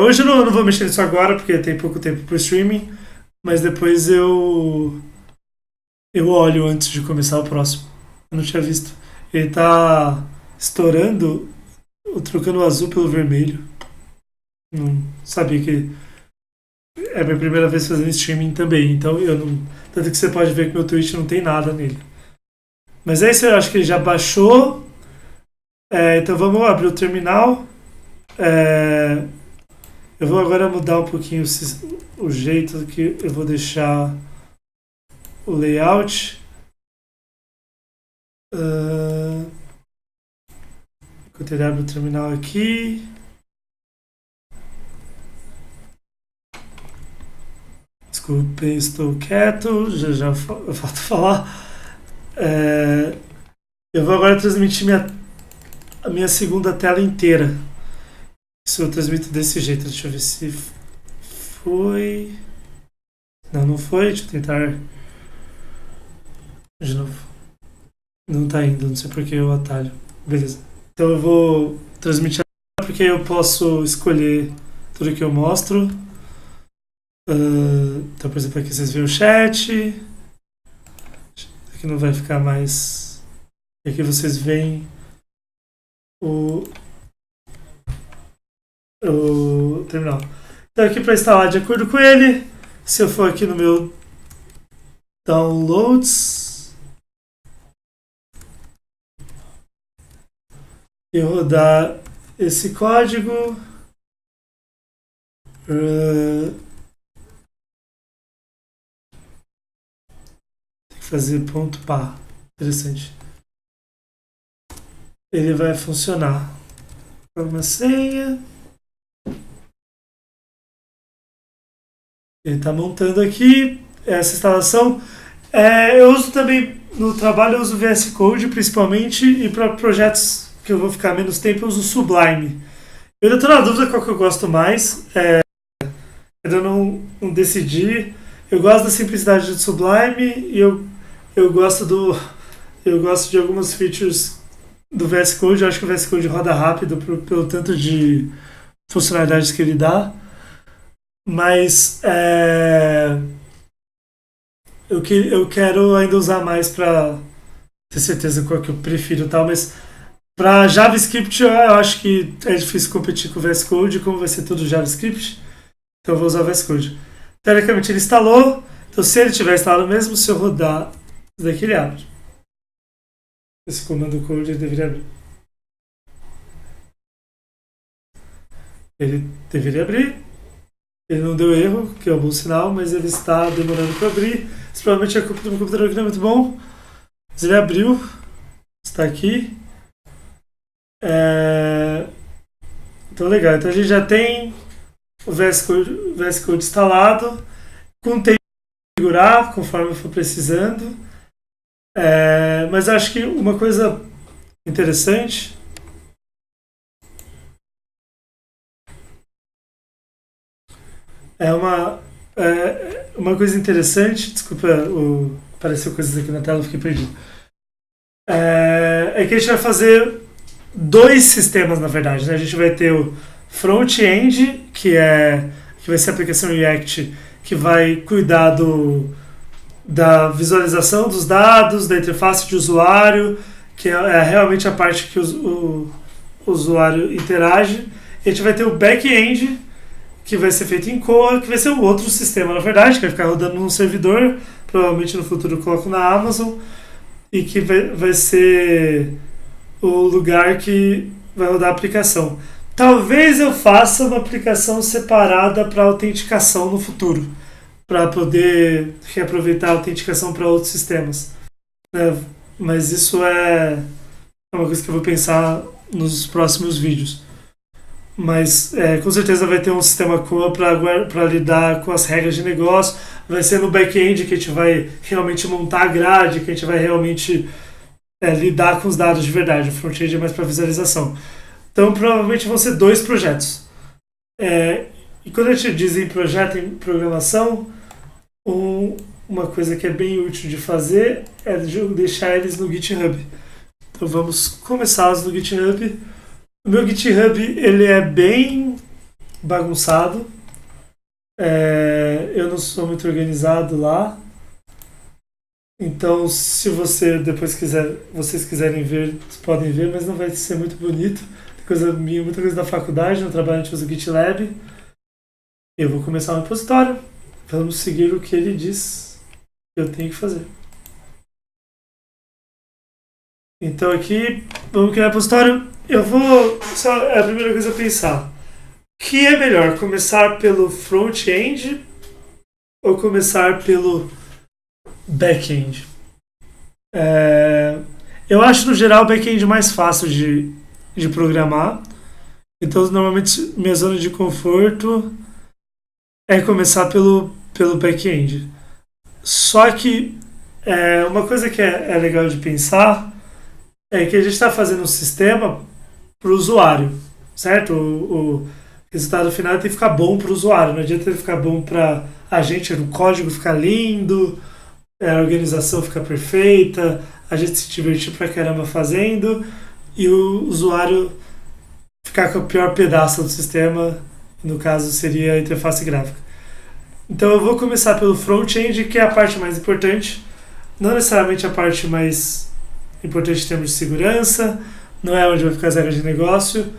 Speaker 1: Hoje eu não vou mexer nisso agora, porque tem pouco tempo pro streaming. Mas depois eu olho antes de começar o próximo. Eu não tinha visto. Ele tá estourando, trocando o azul pelo vermelho. Não sabia que é a minha primeira vez fazendo streaming também, então eu não. Tanto que você pode ver que meu Twitch não tem nada nele. Mas é isso, eu acho que ele já baixou. Então vamos abrir o terminal. É, eu vou agora mudar um pouquinho o jeito que eu vou deixar o layout. Enquanto ele abre o terminal aqui. Desculpe, estou quieto, já eu falto falar. Eu vou agora transmitir a minha segunda tela inteira. Isso eu transmito desse jeito. Deixa eu ver se foi. Não foi. Deixa eu tentar de novo. Não tá indo, não sei porque o atalho. Beleza. Então eu vou transmitir porque eu posso escolher tudo que eu mostro. Então, por exemplo, aqui vocês veem o chat. Aqui não vai ficar mais. Aqui vocês veem o terminal. Então aqui para instalar de acordo com ele, se eu for aqui no meu downloads e rodar esse código, tem que fazer ponto pá. Interessante. Ele vai funcionar. Uma senha. Ele está montando aqui essa instalação. Eu uso também no trabalho, eu uso VS Code principalmente, e para projetos que eu vou ficar menos tempo eu uso Sublime. Eu ainda estou na dúvida qual que eu gosto mais. Ainda não decidi. Eu gosto da simplicidade do Sublime e eu gosto eu gosto de algumas features do VS Code. Eu acho que o VS Code roda rápido pelo tanto de funcionalidades que ele dá. Mas eu quero ainda usar mais para ter certeza qual que eu prefiro e tal, mas para JavaScript eu acho que é difícil competir com o VS Code, como vai ser tudo JavaScript, então eu vou usar o VS Code. Teoricamente ele instalou, então se ele tiver instalado mesmo, se eu rodar, isso daqui ele abre. Esse comando code ele deveria abrir. Ele deveria abrir. Ele não deu erro, que é um bom sinal, mas ele está demorando para abrir. Isso provavelmente é culpa do meu computador que não é muito bom. Mas ele abriu. Está aqui. Então legal. Então a gente já tem o VS Code instalado, com o tempo configurar conforme eu for precisando. Mas acho que uma coisa interessante uma coisa interessante, desculpa, apareceu coisas aqui na tela, eu fiquei perdido. Que a gente vai fazer dois sistemas, na verdade. Né? A gente vai ter o front-end, que vai ser a aplicação React, que vai cuidar da visualização dos dados, da interface de usuário, que é realmente a parte que o usuário interage. E a gente vai ter o back-end, que vai ser feito em Coa, que vai ser um outro sistema, na verdade, que vai ficar rodando num servidor, provavelmente no futuro eu coloco na Amazon, e que vai ser o lugar que vai rodar a aplicação. Talvez eu faça uma aplicação separada para autenticação no futuro, para poder reaproveitar a autenticação para outros sistemas. Mas isso é uma coisa que eu vou pensar nos próximos vídeos. Mas com certeza vai ter um sistema Coa para lidar com as regras de negócio. Vai ser no back-end que a gente vai realmente montar a grade, que a gente vai realmente lidar com os dados de verdade. O front-end é mais para visualização. Então provavelmente vão ser dois projetos. E quando a gente diz em projeto em programação, uma coisa que é bem útil de fazer é deixar eles no GitHub. Então vamos começá-los no GitHub. O meu GitHub ele é bem bagunçado. Eu não sou muito organizado lá. Então, se vocês quiserem ver, vocês podem ver, mas não vai ser muito bonito. Tem coisa minha, muita coisa da faculdade, no trabalho a gente usa o GitLab. Eu vou começar um repositório. Vamos seguir o que ele diz que eu tenho que fazer. Então aqui, vamos criar repositório. Eu vou. Só a primeira coisa a pensar. O que é melhor? Começar pelo front-end ou começar pelo back-end? Eu acho no geral o back-end mais fácil de programar. Então normalmente minha zona de conforto é começar pelo back-end. Só que uma coisa que é legal de pensar é que a gente está fazendo um sistema para o usuário, certo? O resultado final tem que ficar bom para o usuário, não adianta ele ficar bom para a gente, o código ficar lindo, a organização ficar perfeita, a gente se divertir pra caramba fazendo e o usuário ficar com o pior pedaço do sistema, no caso seria a interface gráfica. Então eu vou começar pelo front-end, que é a parte mais importante, não necessariamente a parte mais importante em termos de segurança, não é onde vai ficar as regras de negócio,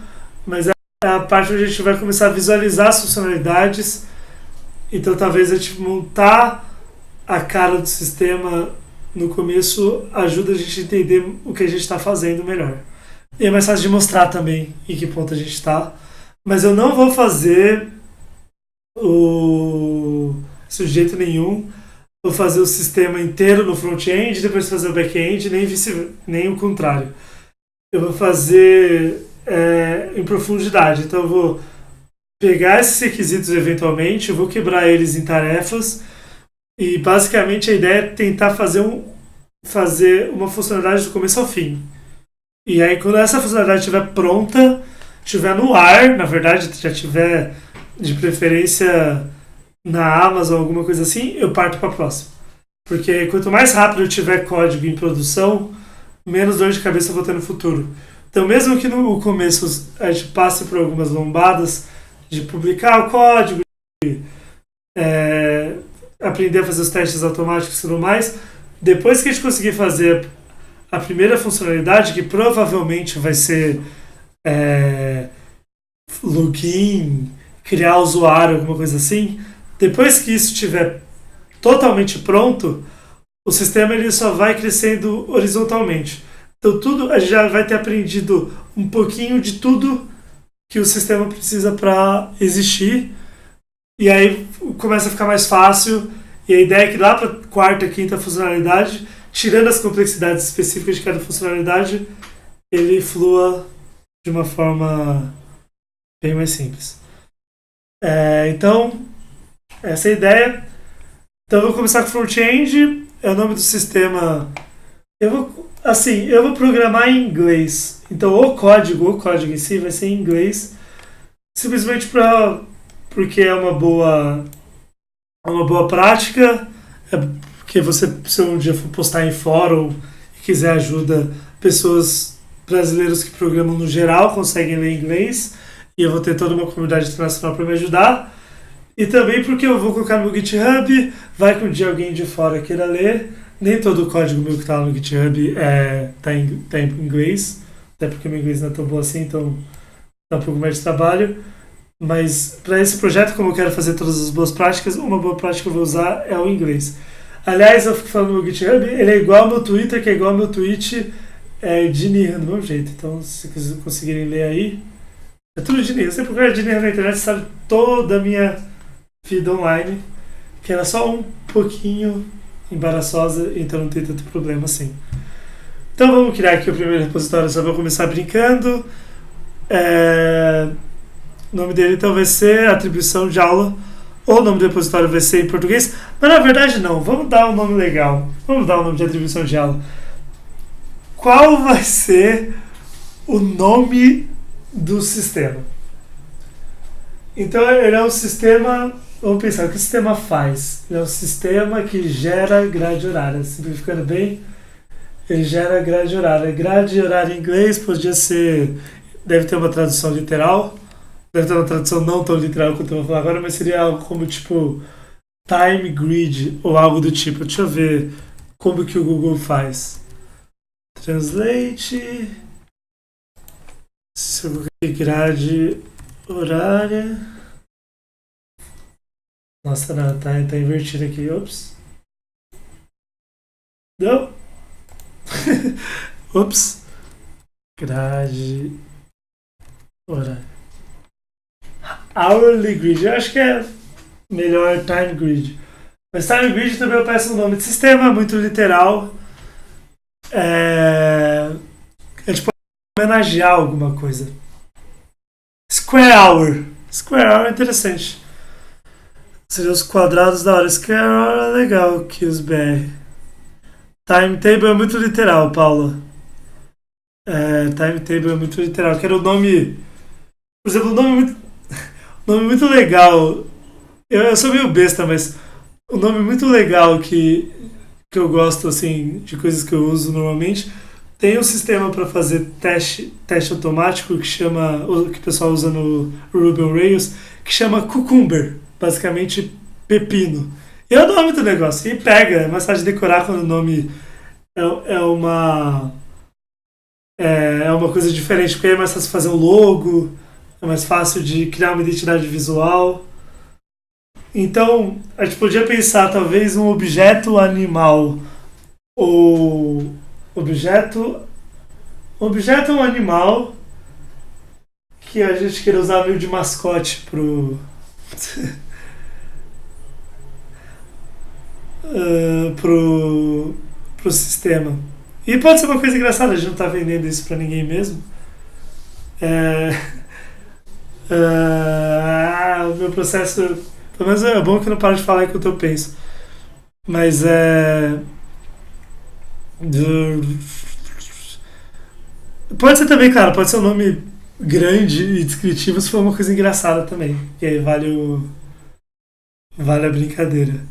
Speaker 1: mas é a parte onde a gente vai começar a visualizar as funcionalidades. Então talvez a gente montar a cara do sistema no começo ajuda a gente a entender o que a gente está fazendo melhor. E é mais fácil de mostrar também em que ponto a gente está. Mas eu não vou fazer isso de jeito nenhum. Vou fazer o sistema inteiro no front-end, depois fazer o back-end, nem o contrário. Eu vou fazer em profundidade. Então eu vou pegar esses requisitos eventualmente, eu vou quebrar eles em tarefas e basicamente a ideia é tentar fazer uma funcionalidade do começo ao fim. E aí quando essa funcionalidade estiver pronta, estiver no ar, na verdade, já estiver de preferência na Amazon, alguma coisa assim, eu parto para a próxima. Porque quanto mais rápido eu tiver código em produção, menos dor de cabeça eu vou ter no futuro. Então mesmo que no começo a gente passe por algumas lombadas de publicar o código, de aprender a fazer os testes automáticos e tudo mais, depois que a gente conseguir fazer a primeira funcionalidade, que provavelmente vai ser login, criar usuário, alguma coisa assim, depois que isso estiver totalmente pronto, o sistema ele só vai crescendo horizontalmente. Então tudo a gente já vai ter aprendido um pouquinho de tudo que o sistema precisa para existir, e aí começa a ficar mais fácil. E a ideia é que lá para a quarta, quinta funcionalidade, tirando as complexidades específicas de cada funcionalidade, ele flua de uma forma bem mais simples. Então, essa é a ideia. Então, eu vou começar com front-end. É o nome do sistema. Eu vou programar em inglês. Então, o código em si vai ser em inglês, simplesmente porque é uma boa prática. É porque você, se um dia for postar em fórum e quiser ajuda, pessoas brasileiras que programam no geral conseguem ler inglês. E eu vou ter toda uma comunidade internacional para me ajudar. E também porque eu vou colocar no meu GitHub, vai que um dia alguém de fora queira ler. Nem todo o código meu que está no GitHub tá em inglês, até porque meu inglês não é tão bom assim, então dá um pouco mais de trabalho. Mas para esse projeto, como eu quero fazer todas as boas práticas, uma boa prática que eu vou usar é o inglês. Aliás, eu fico falando no meu GitHub, ele é igual ao meu Twitter, que é igual ao meu tweet, de Nihon, do mesmo jeito. Então, se vocês conseguirem ler aí, é tudo de Nihon. Você procura de Nihon na internet, sabe toda a minha vida online, que era só um pouquinho embaraçosa, então não tem tanto problema assim. Então vamos criar aqui o primeiro repositório, só vou começar brincando. O nome dele então vai ser atribuição de aula, ou o nome do repositório vai ser em português, mas na verdade não, vamos dar um nome legal, vamos dar o nome de atribuição de aula. Qual vai ser o nome do sistema? Então ele é um sistema. Vamos pensar, o que o sistema faz? Ele é um sistema que gera grade horária. Simplificando bem, ele gera grade horária. Grade horária em inglês podia ser. Deve ter uma tradução literal. Deve ter uma tradução não tão literal quanto eu vou falar agora, mas seria algo como tipo time grid ou algo do tipo. Deixa eu ver como que o Google faz. Translate. Se eu coloquei grade horária. Nossa, não, tá invertido aqui. Ops. Não. Ops. Grade horária. Hourly grid. Eu acho que é melhor time grid. Mas time grid também eu peço um nome de sistema, muito literal. A gente pode homenagear alguma coisa. Square Hour. Square Hour é interessante. Seriam os quadrados da hora. Square Hour é legal que os BR. Timetable é muito literal, Paula. Timetable é muito literal. Quero o nome. Por exemplo, um nome muito legal. Eu sou meio besta, mas um nome muito legal que eu gosto, assim, de coisas que eu uso normalmente. Tem um sistema para fazer teste automático que chama, que o pessoal usa no Ruby on Rails, que chama Cucumber, basicamente pepino. E é o nome do negócio. E pega, é mais fácil de decorar quando o nome é, é uma é uma coisa diferente, porque aí é mais fácil fazer um logo, é mais fácil de criar uma identidade visual. Então, a gente podia pensar talvez um objeto animal ou objeto objeto é um animal que a gente queira usar meio de mascote pro, pro sistema. E pode ser uma coisa engraçada, a gente não tá vendendo isso pra ninguém mesmo. É, o meu processo. Pelo menos é bom que eu não paro de falar enquanto eu penso. Mas é. Pode ser também, cara, pode ser um nome grande e descritivo se for uma coisa engraçada também. E aí vale a brincadeira.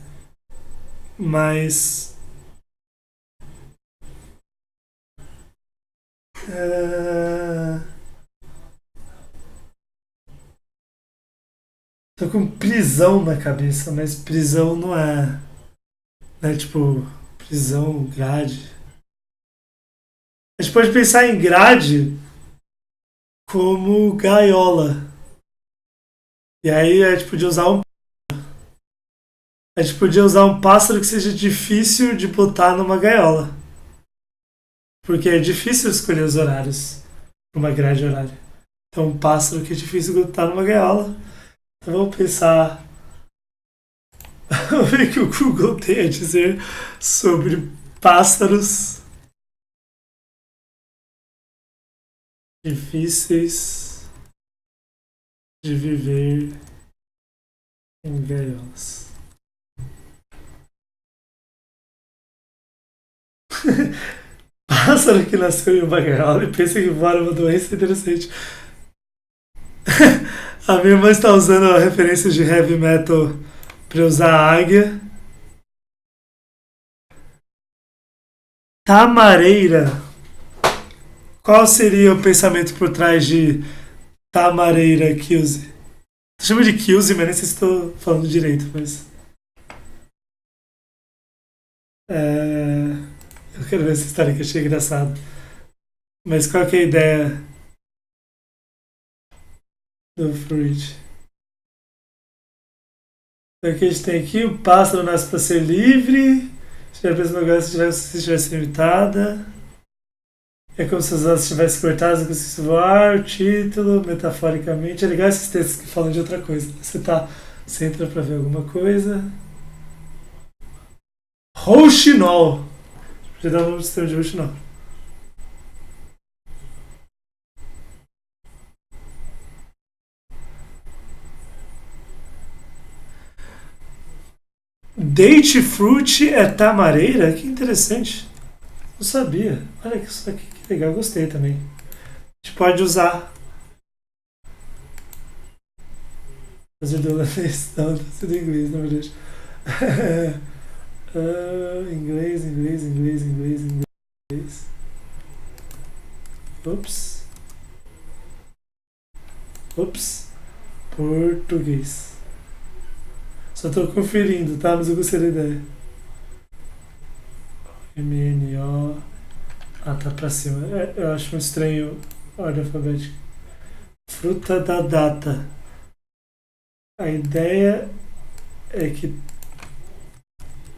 Speaker 1: Mas. é, Tô com prisão na cabeça, mas prisão não é. Né, tipo, prisão, grade. A gente pode pensar em grade como gaiola. E aí a gente podia usar um pássaro que seja difícil de botar numa gaiola. Porque é difícil escolher os horários para uma grade horária. Então, um pássaro que é difícil de botar numa gaiola. Então, vamos pensar o que o Google tem a dizer sobre pássaros difíceis de viver Em gaiolas. Pássaro que nasceu em uma gaiola e pensa que voar é uma doença interessante. A minha irmã está usando a referência de heavy metal para usar a águia. Tamareira. Qual seria o pensamento por trás de Tamareira Kills? Tu chama de Kills, mas nem sei se estou falando direito, mas. É... Eu quero ver essa história que eu achei engraçado. Mas qual que é a ideia do Fruit? Então, o que a gente tem aqui? O pássaro nasce para ser livre. Se tiver preso no lugar, se estivesse limitada. É como se as asas estivessem cortadas e conseguisse voar. O título, metaforicamente. É legal esses textos que falam de outra coisa. Você entra para ver alguma coisa. Rouxinol. Já dá o nome do sistema de rouxinol. Date fruit é tamareira? Que interessante. Não sabia. Olha que isso aqui que legal, gostei também. A gente pode usar. Fazer do holandês, não, tá sendo inglês, na verdade. Inglês, inglês, inglês, inglês, inglês. Ops. Ops. Português. Só tô conferindo, tá? Mas eu gostei da ideia. MNO. Ah, tá pra cima. Eu acho muito estranho a ordem alfabética. Fruta da data. A ideia é que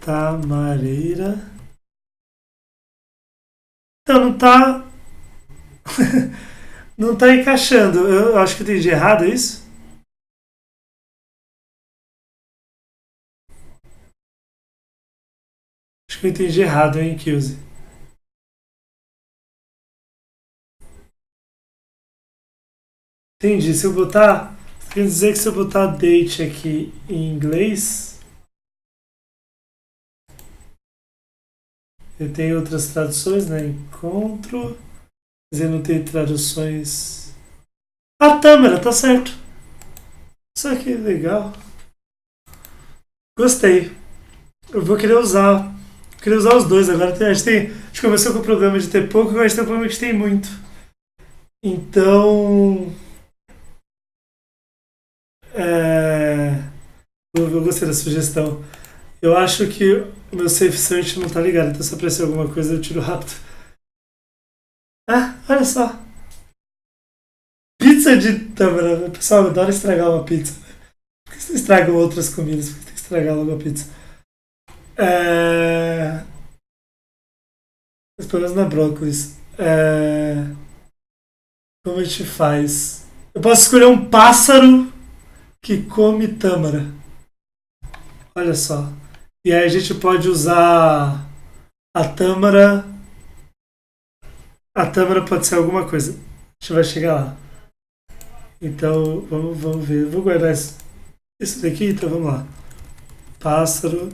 Speaker 1: tamareira. Então não tá. Não tá encaixando. Eu acho que eu entendi errado, é isso? Acho que eu entendi errado, hein, Kilze. Entendi. Se eu botar. Quer dizer que se eu botar date aqui em inglês, eu tenho outras traduções, né? Encontro. Mas eu não tenho traduções. Ah, Tâmara, tá certo. Isso aqui é legal. Gostei. Eu vou querer usar. Queria usar os dois agora. A gente começou com o problema de ter pouco, agora a gente tem o problema de ter muito. Então. É, eu gostei da sugestão. Eu acho que o meu Safe Search não tá ligado, então se aparecer alguma coisa eu tiro rápido. Ah, olha só. Pizza de tâmara. Pessoal, eu adoro estragar uma pizza. Por que vocês estragam outras comidas? Por que tem que estragar logo a pizza? É... Mas pelo menos não é brócolis. Como a gente faz? Eu posso escolher um pássaro que come tâmara. Olha só. E aí a gente pode usar a tâmara. A tâmara pode ser alguma coisa. A gente vai chegar lá. Então, vamos ver. Vou guardar isso daqui, então vamos lá. Pássaro.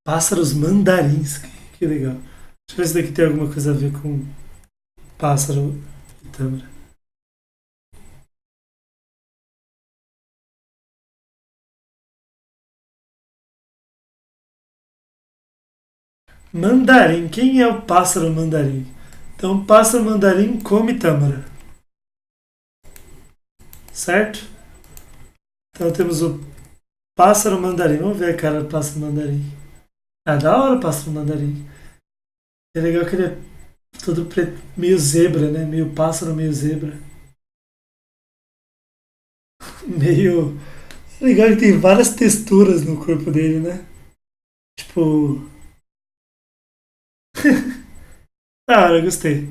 Speaker 1: Pássaros mandarins. Que legal. Deixa eu ver se daqui tem alguma coisa a ver com pássaro e tâmara. Mandarim. Quem é o pássaro mandarim? Então, o pássaro mandarim come tâmara. Certo? Então, temos o pássaro mandarim. Vamos ver a cara do pássaro mandarim. Ah, da hora o pássaro mandarim. É legal que ele é todo preto, meio zebra, né? Meio pássaro, meio zebra. Meio. É legal que tem várias texturas no corpo dele, né? Tipo. Da hora, eu gostei.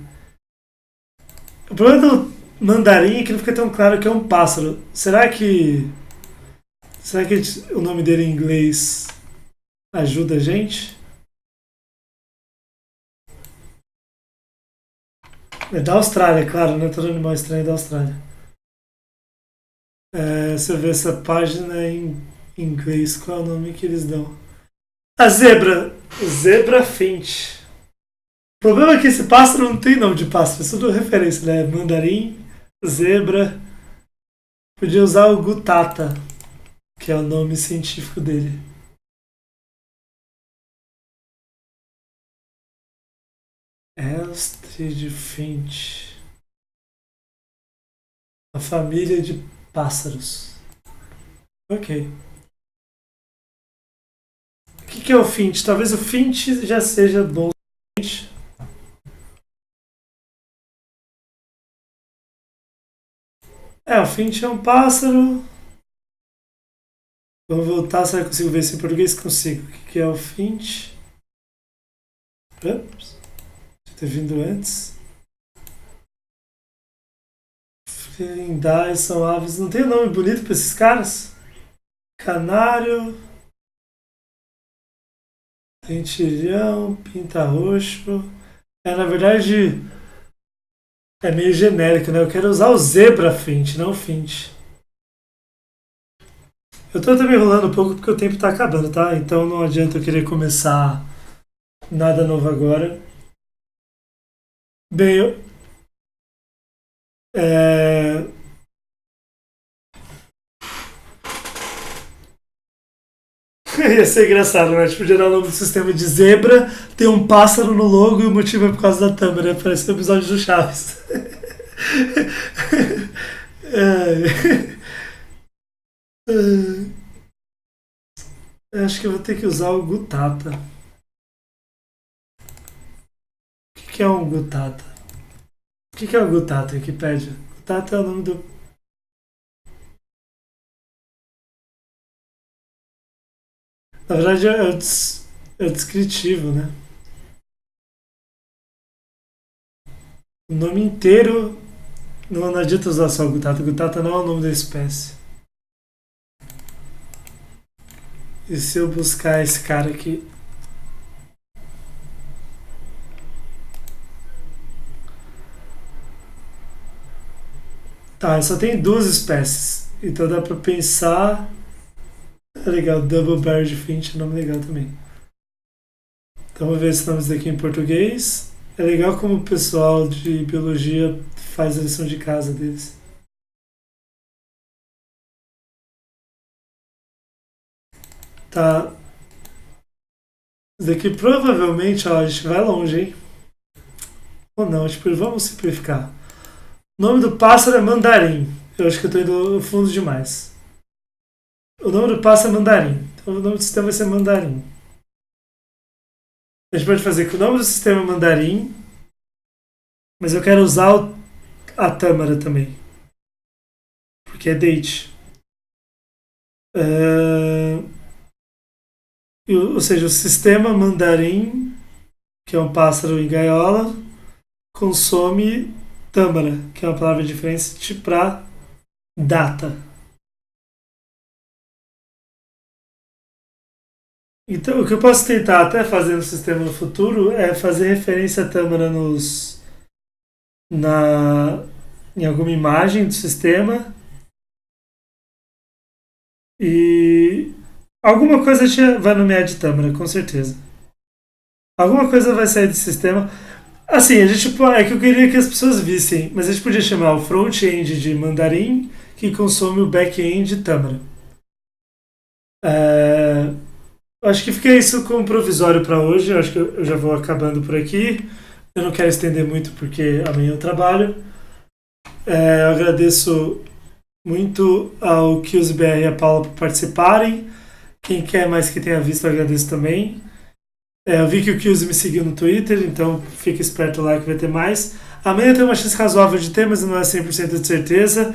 Speaker 1: O problema do mandarim é que não fica tão claro que é um pássaro. Será que. Será que o nome dele em inglês ajuda a gente. É da Austrália, claro, né? Todo animal estranho é da Austrália. Se eu ver essa página em inglês, qual é o nome que eles dão? A zebra. Zebra finch. O problema é que esse pássaro não tem nome de pássaro, isso tudo é referência, né? Mandarim, zebra. Podia usar o gutata, que é o nome científico dele. Elstrid finch. A família de pássaros. Ok. O que é o finch? Talvez o finch já seja bom. O finch é um pássaro. Vamos voltar, será que eu consigo ver isso em português? Consigo. O que é o finch? Ups, ter vindo antes. Felindais são aves. Não tem nome bonito para esses caras? Canário. Dentilhão. Pinta-roxo. Na verdade, é meio genérico, né? Eu quero usar o zebra finch, não o finch. Eu tô também enrolando um pouco porque o tempo tá acabando, tá? Então não adianta eu querer começar nada novo agora. Bem, é... ia ser engraçado, né? Tipo, gerar o nome do sistema de zebra, tem um pássaro no logo e o motivo é por causa da Tâmara, né? Parece um episódio do Chaves. Acho que eu vou ter que usar o Gutata. O que é um Gutata? O que é o Gutata, Wikipédia? Gutata é o nome do. Na verdade é o descritivo, né? O nome inteiro. Não adianta usar só o Gutata. Gutata não é o nome da espécie. E se eu buscar esse cara aqui? Tá, só tem duas espécies. Então dá pra pensar. É legal, Double Barred Finch é nome legal também. Então vamos ver esses nomes daqui em português. É legal como o pessoal de biologia faz a lição de casa deles. Tá. Isso daqui provavelmente, ó, a gente vai longe, hein? Ou não, tipo, vamos simplificar. O nome do pássaro é mandarim. Eu acho que eu tô indo fundo demais. O nome do pássaro é mandarim. Então o nome do sistema vai ser mandarim. A gente pode fazer que o nome do sistema é mandarim, mas eu quero usar a tâmara também. Porque é date. Uh, ou seja, o sistema mandarim, que é um pássaro em gaiola, consome tâmara, que é uma palavra diferente para data. Então, o que eu posso tentar até fazer no sistema no futuro é fazer referência a tâmara na, em alguma imagem do sistema e alguma coisa vai nomear de tâmara, com certeza. Alguma coisa vai sair do sistema. Assim, a gente é que eu queria que as pessoas vissem, mas a gente podia chamar o front-end de mandarim que consome o back-end de tâmara. É, acho que fica isso como provisório para hoje. Acho que eu já vou acabando por aqui. Eu não quero estender muito porque amanhã eu trabalho. Eu agradeço muito ao KillsBR e a Paula por participarem. Quem quer mais que tenha visto, eu agradeço também. Eu vi que o Kills me seguiu no Twitter, então fica esperto lá que vai ter mais. Amanhã tem uma chance razoável de ter, mas não é 100% de certeza.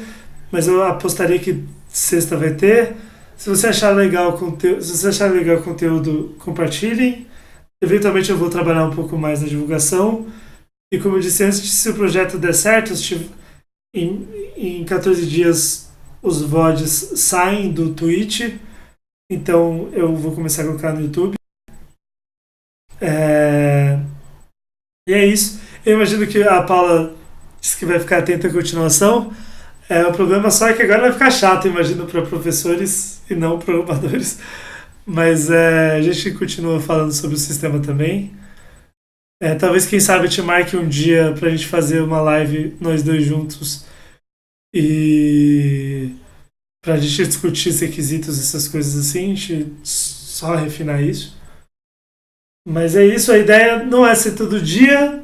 Speaker 1: Mas eu apostaria que sexta vai ter. Se você achar legal o conteúdo, compartilhem. Eventualmente eu vou trabalhar um pouco mais na divulgação. E como eu disse antes, se o projeto der certo, em 14 dias os VODs saem do Twitch. Então eu vou começar a colocar no YouTube. É, e é isso. Eu imagino que a Paula disse que vai ficar atenta à continuação. O problema só é que agora vai ficar chato, imagino, para professores e não programadores. Mas a gente continua falando sobre o sistema também. Talvez, quem sabe, eu te marque um dia pra gente fazer uma live, nós dois juntos, e pra gente discutir os requisitos, essas coisas assim, a gente só refinar isso. Mas é isso, a ideia não é ser todo dia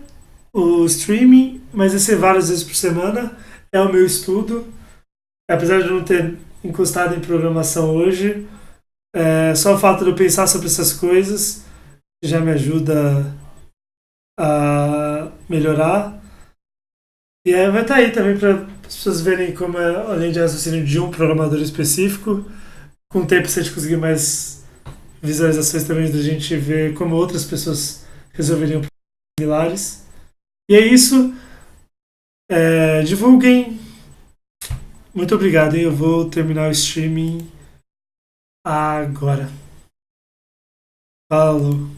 Speaker 1: o streaming, mas é ser várias vezes por semana. É o meu estudo. Apesar de eu não ter encostado em programação hoje, só o fato de eu pensar sobre essas coisas já me ajuda a melhorar. E aí vai estar aí também para as pessoas verem como é, além de raciocínio de um programador específico, com o tempo se a gente conseguir mais visualizações também da gente ver como outras pessoas resolveriam problemas similares. E é isso. Divulguem. Muito obrigado, hein? Eu vou terminar o streaming agora. Falou.